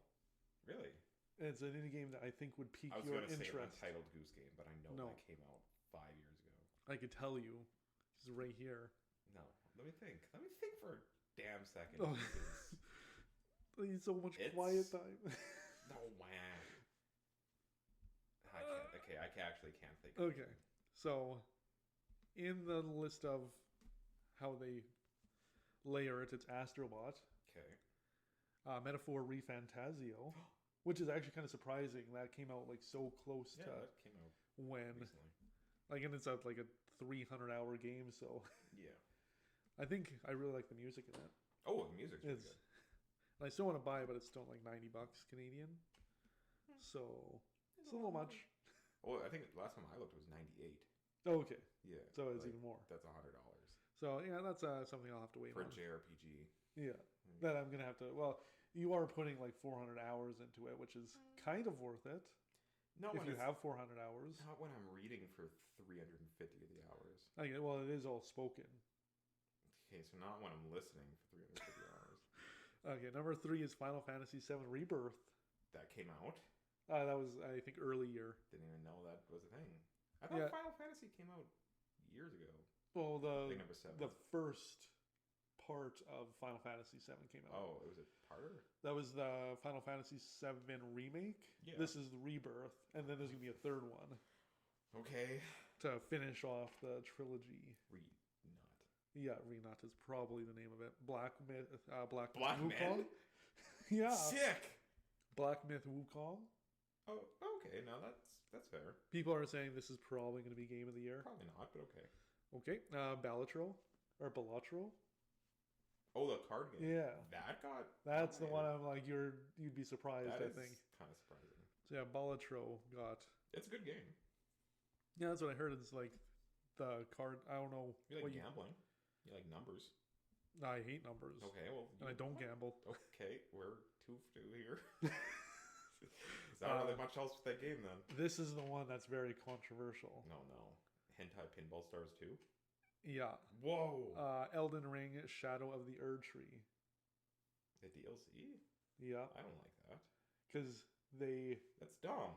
Really? It's an indie game that I think would pique your interest. I was going to say Untitled Goose Game, but I know that came out 5 years ago. I could tell you. It's right here. No. Let me think. Let me think for a damn second. Oh. I need so much quiet time. No, man. I actually can't think. Okay. So, in the list of how they layer it, it's Astrobot. Okay. Metaphor Refantasio, which is actually kind of surprising. That came out like so close to that came out when recently. Like, and it's like a 300-hour game, so yeah. I think I really like the music in it. Oh, the music's really good. And I still want to buy it, but it's still like $90 Canadian. So it's a little much. Oh, I think last time I looked it was 98. Oh, okay. Yeah. So it's even more. That's $100. So yeah, that's something I'll have to wait for on. a JRPG. Yeah, that I'm gonna have to. Well, you are putting like 400 hours into it, which is kind of worth it. No, if you have 400 hours. Not when I'm reading for 350 of the hours. Okay, well, it is all spoken. Okay, so not when I'm listening for 350 hours. Okay, number 3 is Final Fantasy VII Rebirth. That came out? That was, I think, early year. Didn't even know that was a thing. I thought Final Fantasy came out years ago. Well, I think number 7. The first part of Final Fantasy VII came out. Oh, was it part? That was the Final Fantasy VII remake. Yeah. This is the Rebirth, and then there's going to be a third one. Okay. To finish off the trilogy. Renut. Yeah, Renut is probably the name of it. Black Myth Wukong? Yeah. Sick! Black Myth Wukong. Oh, okay. Now that's fair. People are saying this is probably going to be Game of the Year. Probably not, but okay. Okay. Balatro. Oh, the card game. Yeah. That's the one I'm like, you'd be surprised, I think. Kind of surprising. So yeah, Balatro got... It's a good game. Yeah, that's what I heard. It's like the card... I don't know. You like gambling. You like numbers. I hate numbers. Okay, well... And I don't gamble. Okay, we're 2 for 2 here. There's not really much else with that game, then. This is the one that's very controversial. No. Hentai Pinball Stars 2? Yeah. Whoa! Elden Ring Shadow of the Erdtree. The DLC? Yeah. I don't like that. Because That's dumb.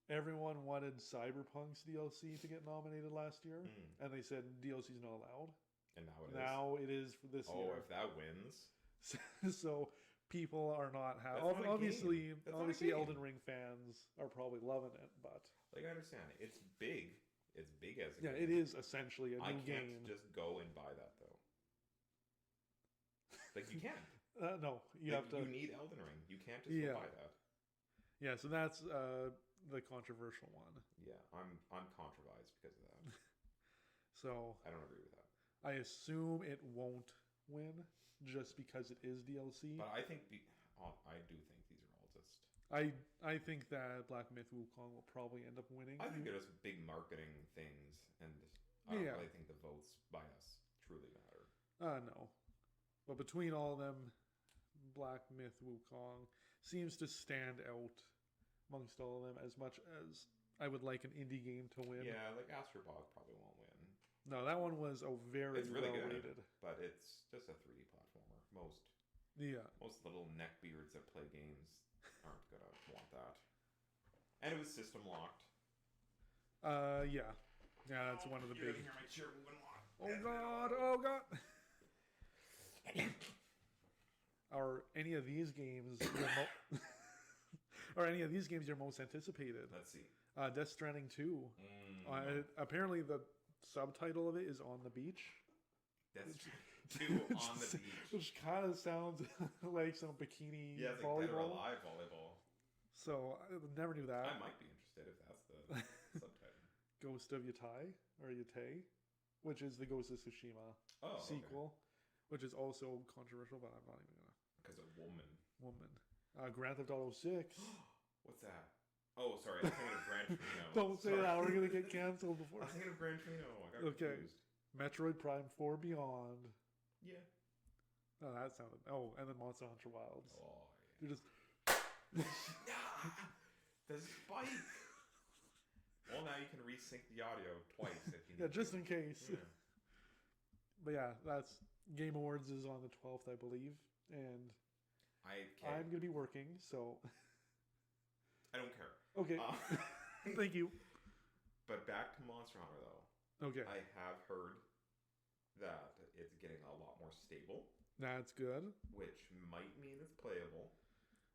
Everyone wanted Cyberpunk's DLC to get nominated last year, and they said DLC's not allowed. And now it is for this year. Oh, if that wins. So people are not happy. Obviously, Elden Ring fans are probably loving it, but... Like, I understand. It's big. It's big as a game. Yeah, it is essentially a new game. I can't just go and buy that, though. Like, you can't. No, you have to... You need Elden Ring. You can't just go buy that. Yeah, so that's the controversial one. Yeah, I'm controversial because of that. So I don't agree with that. I assume it won't win just because it is DLC. But I think I do think these are all just. I think that Black Myth Wukong will probably end up winning. I think they're just big marketing things, and I don't really think the votes by us truly matter. No, but between all of them, Black Myth Wukong seems to stand out amongst all of them as much as I would like an indie game to win. Yeah, like Astrobot probably won't win. No, that one was very it's really well good, rated. But it's just a 3D platformer. Most little neckbeards that play games aren't gonna want that. And it was system locked. Yeah, that's one of the big. Hear my chair moving a lot. Oh god! Are any of these games are any of these games your most anticipated? Let's see. Death Stranding 2. Apparently the subtitle of it is On the Beach. Death Stranding 2 on the beach. Which kind of sounds like some bikini it's volleyball. Like Dead or Alive volleyball. So I never knew that. I might be interested if that's the subtitle. Ghost of Yatai or Yatei, which is the Ghost of Tsushima sequel, which is also controversial, but I'm not even gonna. Because a woman. Grand Theft Auto 6. What's that? Oh, sorry. I'm thinking of Gran Torino. Don't say that. We're going to get canceled before. I'm thinking of Gran Torino. I got confused. Metroid Prime 4 Beyond. Yeah. Oh, that sounded... Oh, and then Monster Hunter Wilds. Oh, yeah. You're just... The spike! Well, now you can resync the audio twice if you need just in case. Yeah. But yeah, that's... Game Awards is on the 12th, I believe. And I'm going to be working, so... I don't care. Okay. Thank you. But back to Monster Hunter, though. Okay. I have heard that it's getting a lot more stable. That's good. Which might mean it's playable.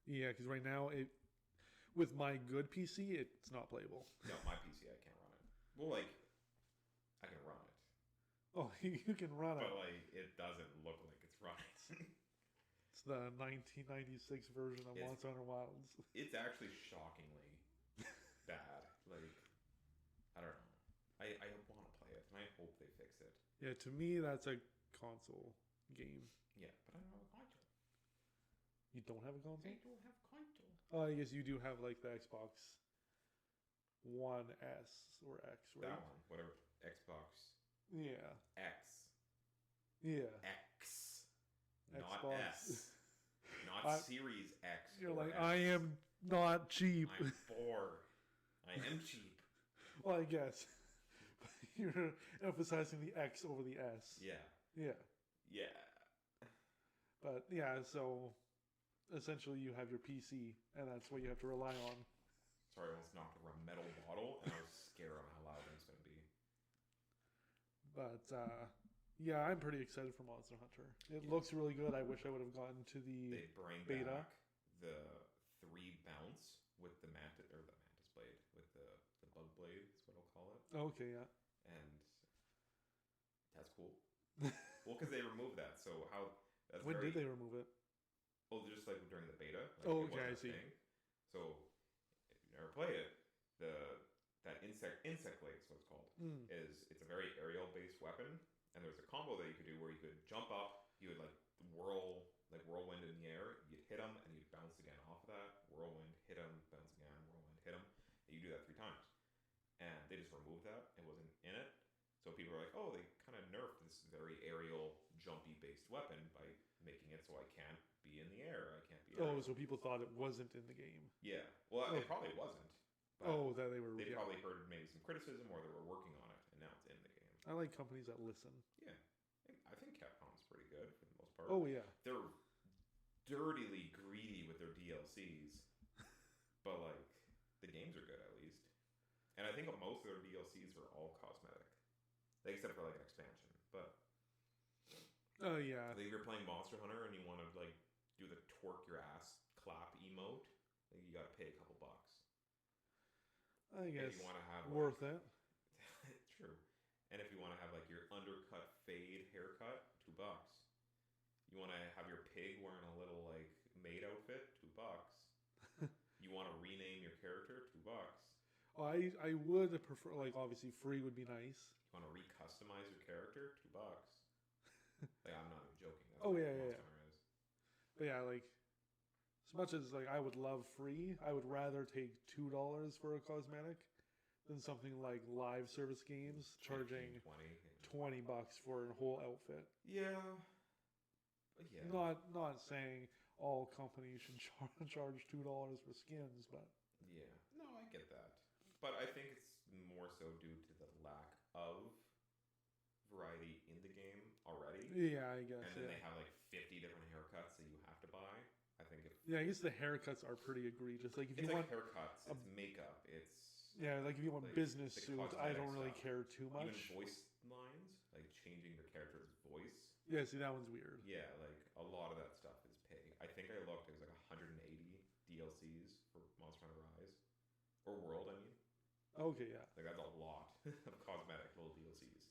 Yeah, because right now, with my good PC, it's not playable. No, my PC, I can't run it. Well, like, I can run it. Oh, you can run it. But, like, it doesn't look like it's running. It's the 1996 version of Monster Hunter Wilds. It's actually shockingly bad. Like, I don't know. I want to play it, and I hope they fix it. Yeah, to me, that's a console game. Yeah, but I don't have a console. You don't have a console? I don't have a console. Oh, I guess you do have, like, the Xbox One S or X, right? That one, whatever. Xbox. Yeah. X. Yeah. X. Xbox. Not S. Not Series X. You're like, X. I am not cheap. I'm poor. I am cheap. Well, I guess. You're emphasizing the X over the S. Yeah. Yeah. Yeah. But, yeah, so essentially you have your PC, and that's what you have to rely on. Sorry, I almost knocked over a metal bottle, and I was scared on how loud it was going to be. But, yeah, I'm pretty excited for Monster Hunter. It looks really good. I wish I would have gotten to the They bring beta. Back the 3 bounce with the mantis blade, with the bug blade is what I'll call it. Okay, yeah. And that's cool. Well, because they removed that, so how... That's when did they remove it? Oh, just like during the beta. Like, oh, okay, I see. So, if you never played it, that insect blade is what it's called. It's a very aerial based weapon, and there's a combo that you could do where you could jump up, you would like whirlwind in the air, you'd hit them, and you'd bounce again off of that. Whirlwind, hit them, bounce again, whirlwind, hit them. And you do that 3 times, and they just removed that. It wasn't in it, so people are like, oh, they kind of nerfed this very aerial, jumpy based weapon by making it so I can't be in the air. I can't be. Oh, so people thought it wasn't in the game. Yeah. Well, it probably wasn't. That they were. They probably heard maybe some criticism, or they were working on it, and now it's in the game. I like companies that listen. Yeah, I think Capcom's pretty good for the most part. Oh yeah. They're dirtily greedy with their DLCs, but like the games are good at least. And I think most of their DLCs are all cosmetic, like, except for like an expansion. But oh yeah. like if you're playing Monster Hunter and you want to like do the twerk your ass clap emote, like you got to pay a couple bucks. I guess you want to have worth it. True. And if you want to have like your undercut fade haircut, $2. You want to have your pig wearing a little like maid outfit, $2. You want to rename character, $2. I would prefer, like, obviously free would be nice. You want to recustomize your character, $2. Like, I'm not even joking. That's Oh what yeah, Monster yeah. Hunter is. But yeah, like, as much as like I would love free, I would rather take $2 for a cosmetic than something like live service games charging 20. $20 for a whole outfit. Yeah. Yeah. Not saying all companies should charge $2 for skins, but yeah. No, I get that. But I think it's more so due to the lack of variety in the game already. Yeah, I guess. And then they have like 50 different haircuts that you have to buy. I think if I guess the haircuts are pretty egregious. Like if you want haircuts, it's makeup, it's like if you want like business the suits, I don't really stuff. care too much. Even voice lines, like changing the character's voice. Yeah, see that one's weird. Yeah, like a lot of that stuff is pay. I think I looked, it was like 180 DLCs for Monster Hunter Rise. Or World, I mean. Okay, yeah. Like that's a lot of cosmetic little DLCs.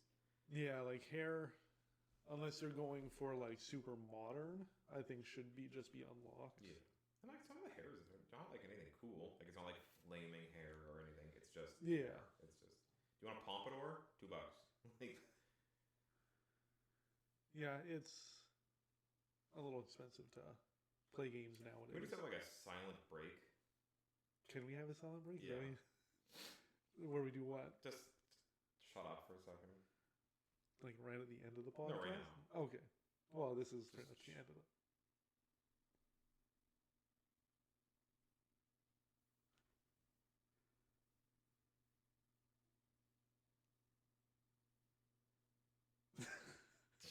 Yeah, like hair, unless you're going for like super modern, I think should just be unlocked. Yeah. And like some of the hairs, they're not like anything cool. Like it's not like flaming hair or anything. It's just yeah. Hair. It's just. Do you want a pompadour? $2. Like, yeah, it's a little expensive to play games nowadays. We just have like a silent break. Can we have a silent break? Yeah. Where we do what? Just shut up for a second. Like right at the end of the podcast? No, right now. Okay. Well, this is pretty much the end of it.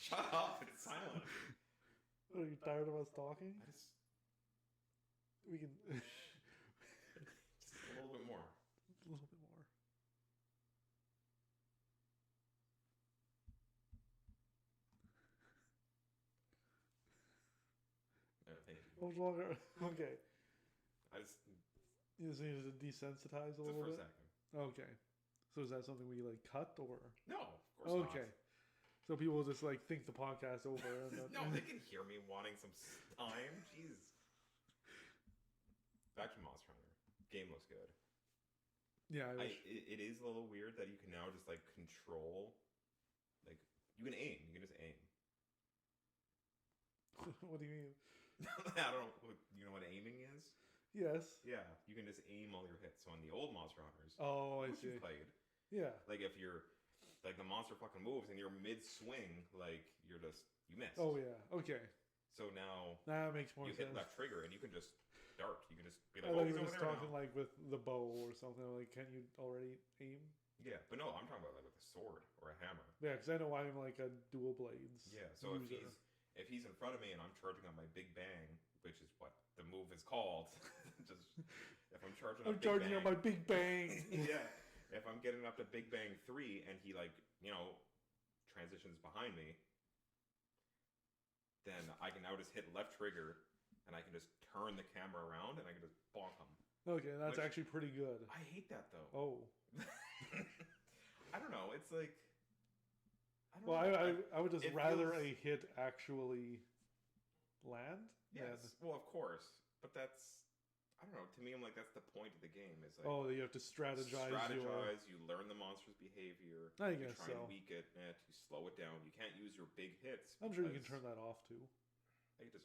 Shut up! It's silent. Are you tired of us talking? We can just a little bit more. A little bit more. Thank you. How much longer? Okay. You just need to desensitize a little for bit? a second. Okay. So is that something we like cut or? No, of course okay. not. So people just like think the podcast over. And no, they can hear me wanting some time. Jeez. Back to Monster Hunter. Game looks good. Yeah, it is a little weird that you can now just like control, like you can aim. You can just aim. What do you mean? I don't know. You know what aiming is? Yes. Yeah, you can just aim all your hits. So on the old Monster Hunters, I which see. you played, yeah, like if you're like the monster fucking moves and you're mid swing, like you missed. Oh yeah. Okay. So now that makes more sense. You hit left trigger and you can just dart. You can just be like, I thought he's you were over just there talking now. like with the bow or something. Like, can you already aim? Yeah, but no, I'm talking about like with a sword or a hammer. Yeah, because I know I'm like a dual blades. Yeah, so if he's in front of me and I'm charging on my big bang, which is what the move is called, just if I'm charging on my big bang, yeah, if I'm getting up to Big Bang 3 and he like transitions behind me, then I can now just hit left trigger and I can just turn the camera around and I can just bonk him. Okay, that's actually pretty good. I hate that though. Oh. I don't know. It's like. I would just rather a hit actually land. Yes. Well, of course, but that's. I don't know. To me, I'm like that's the point of the game. Is like. Oh, you have to strategize. You learn the monster's behavior. I guess you try and weaken it. You slow it down. You can't use your big hits. I'm sure you can turn that off too.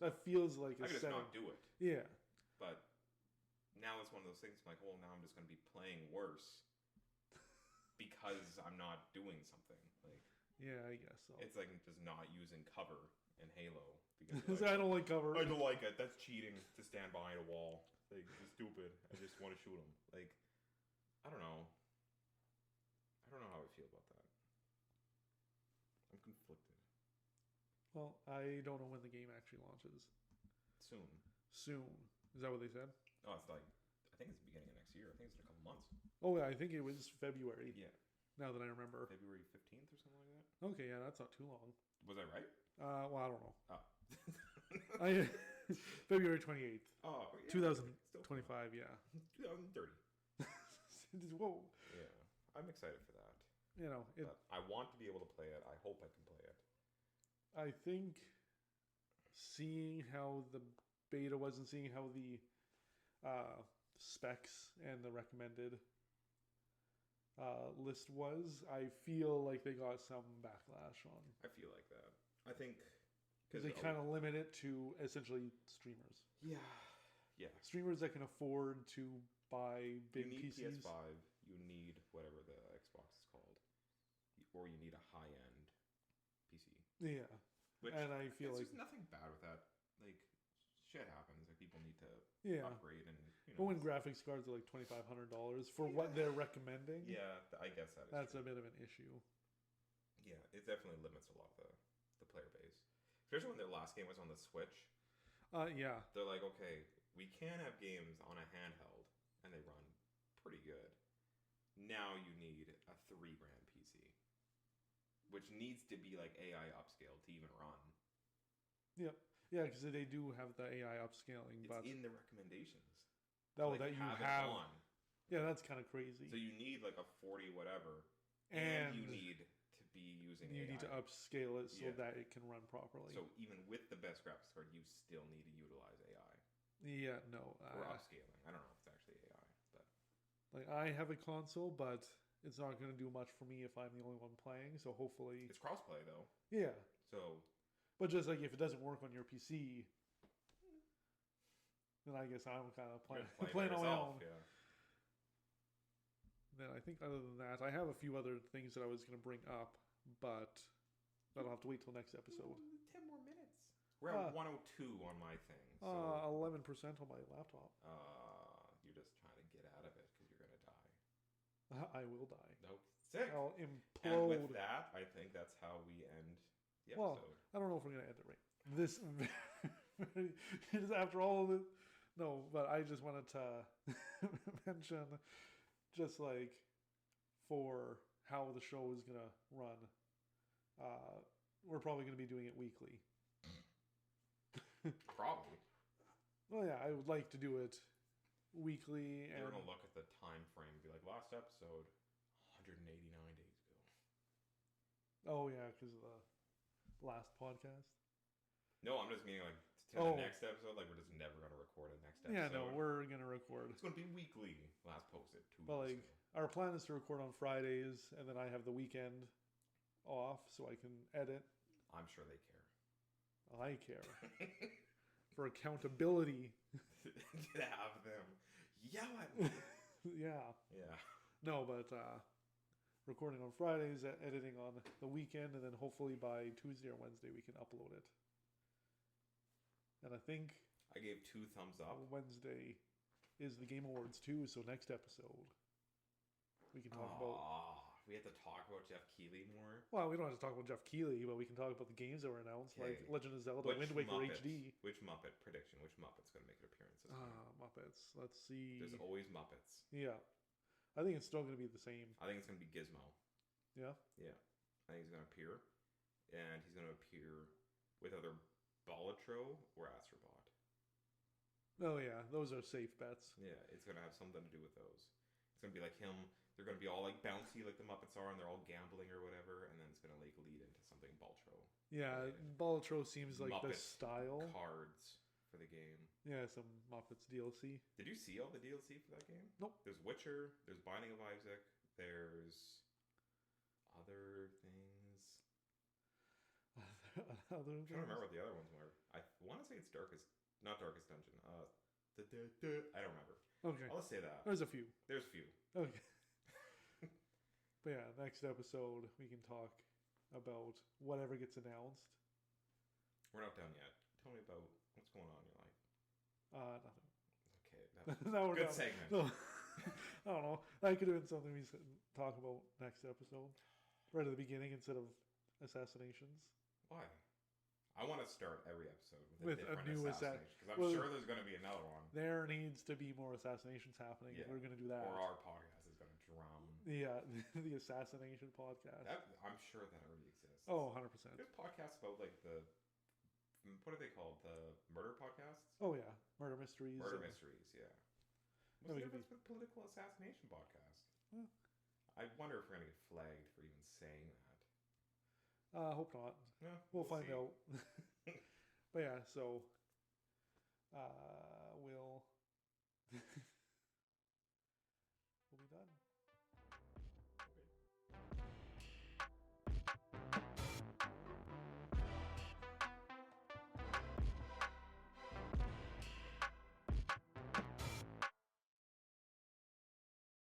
That feels like I could just not do it. Yeah. But now it's one of those things. I'm like, well, now I'm just going to be playing worse because I'm not doing something. Like. Yeah, I guess so. It's like just not using cover in Halo because I don't like cover. I don't like it. That's cheating to stand behind a wall. Like it's stupid. I just want to shoot him. Like I don't know. I don't know how I feel about that. I'm conflicted. Well, I don't know when the game actually launches. Soon. Is that what they said? Oh, it's like I think it's the beginning of next year. I think it's in a couple months. Oh yeah, I think it was February. Yeah. Now that I remember. February 15th or something like that. Okay, yeah, that's not too long. Was I right? Well, I don't know. Oh. February 28th. Oh, yeah. 2025, yeah. 2030. Whoa. Yeah, I'm excited for that. I want to be able to play it. I hope I can play it. I think seeing how the beta was and seeing how the specs and the recommended list was, I feel like they got some backlash on. I feel like that. I think because they kind of limit it to essentially streamers. Yeah. Streamers that can afford to buy big you need PCs. PS5. You need whatever the Xbox is called, or you need a high-end PC. Yeah. And I feel like there's nothing bad with that. Like, shit happens. Like, people need to upgrade, and But when graphics cards are like $2,500 for what they're recommending, I guess that's true. a bit of an issue. Yeah, it definitely limits a lot of the player base, especially when their last game was on the Switch. They're like, okay, we can have games on a handheld, and they run pretty good. Now you need a $3,000 PC, which needs to be like AI upscaled to even run. Yep. Yeah, because they do have the AI upscaling, it's but in the recommendations. That you have it on. Yeah, that's kind of crazy. So you need like a 40 whatever, and you need to be using AI. You need to upscale it so that it can run properly. So even with the best graphics card, you still need to utilize AI. Yeah, no. Or upscaling. I don't know if it's actually AI, but like I have a console, but it's not going to do much for me if I'm the only one playing. So hopefully it's crossplay though. Yeah. So, but just like if it doesn't work on your PC, then I guess I'm kind of playing on my own. Yeah. Then I think other than that, I have a few other things that I was going to bring up, but that'll have to wait till next episode. 10 more minutes. We're at 102 on my thing. So 11% on my laptop. You're just trying to get out of it because you're going to die. I will die. Nope. Sick. I'll implode. And with that, I think that's how we end the episode. Well, I don't know if we're going to end it right. This after all of it. No, but I just wanted to mention, just like for how the show is going to run, we're probably going to be doing it weekly. Probably. Well, yeah, I would like to do it weekly. You're going to look at the time frame and be like, last episode, 189 days ago. Oh, yeah, because of the last podcast. No, I'm just meaning like the next episode, like we're just never going to record a next episode. Yeah, no, we're going to record. It's going to be weekly. Last posted 2 but weeks ago. Our plan is to record on Fridays, and then I have the weekend off so I can edit. I'm sure they care. I care. For accountability. To have them yell at me. Yeah. Yeah. No, but recording on Fridays, editing on the weekend, and then hopefully by Tuesday or Wednesday we can upload it. And I think I gave 2 thumbs up. Wednesday is the Game Awards too, so next episode we can talk about. We have to talk about Jeff Keighley more. Well, we don't have to talk about Jeff Keighley, but we can talk about the games that were announced, like Legend of Zelda, Wind Waker HD. Which Muppet prediction? Which Muppet's going to make an appearance this time? Muppets. Let's see. There's always Muppets. Yeah. I think it's still going to be the same. I think it's going to be Gizmo. Yeah? Yeah. I think he's going to appear. And he's going to appear with either Bolitro or Astrobot. Oh, yeah. Those are safe bets. Yeah. It's going to have something to do with those. It's going to be like him. They're going to be all like bouncy like the Muppets are, and they're all gambling or whatever, and then it's going to like lead into something Boltro. Yeah, Bolitro seems like Muppet the style. Cards for the game. Yeah, some Muppets DLC. Did you see all the DLC for that game? Nope. There's Witcher, there's Binding of Isaac, there's other things. Other I'm trying to remember what the other ones were. I want to say it's not Darkest Dungeon. I don't remember. Okay. I'll just say that. There's a few. There's a few. Okay. But yeah, next episode we can talk about whatever gets announced. We're not done yet. Tell me about what's going on in your life. Nothing. Okay. No, Good segment. No. I don't know. That could have been something we talk about next episode. Right at the beginning instead of assassinations. Why? I want to start every episode with a a different new assassination. Because I'm sure there's going to be another one. There needs to be more assassinations happening. Yeah. We're going to do that. Or our podcast is going to drown. Yeah, the assassination podcast. I'm sure that already exists. Oh, 100%. There's podcasts about like what are they called? The murder podcasts? Oh yeah, murder mysteries. Murder mysteries, yeah. What's the difference with political assassination podcast? Well, I wonder if we're going to get flagged for even saying that. Hope not. No, we'll find see. out. But yeah, so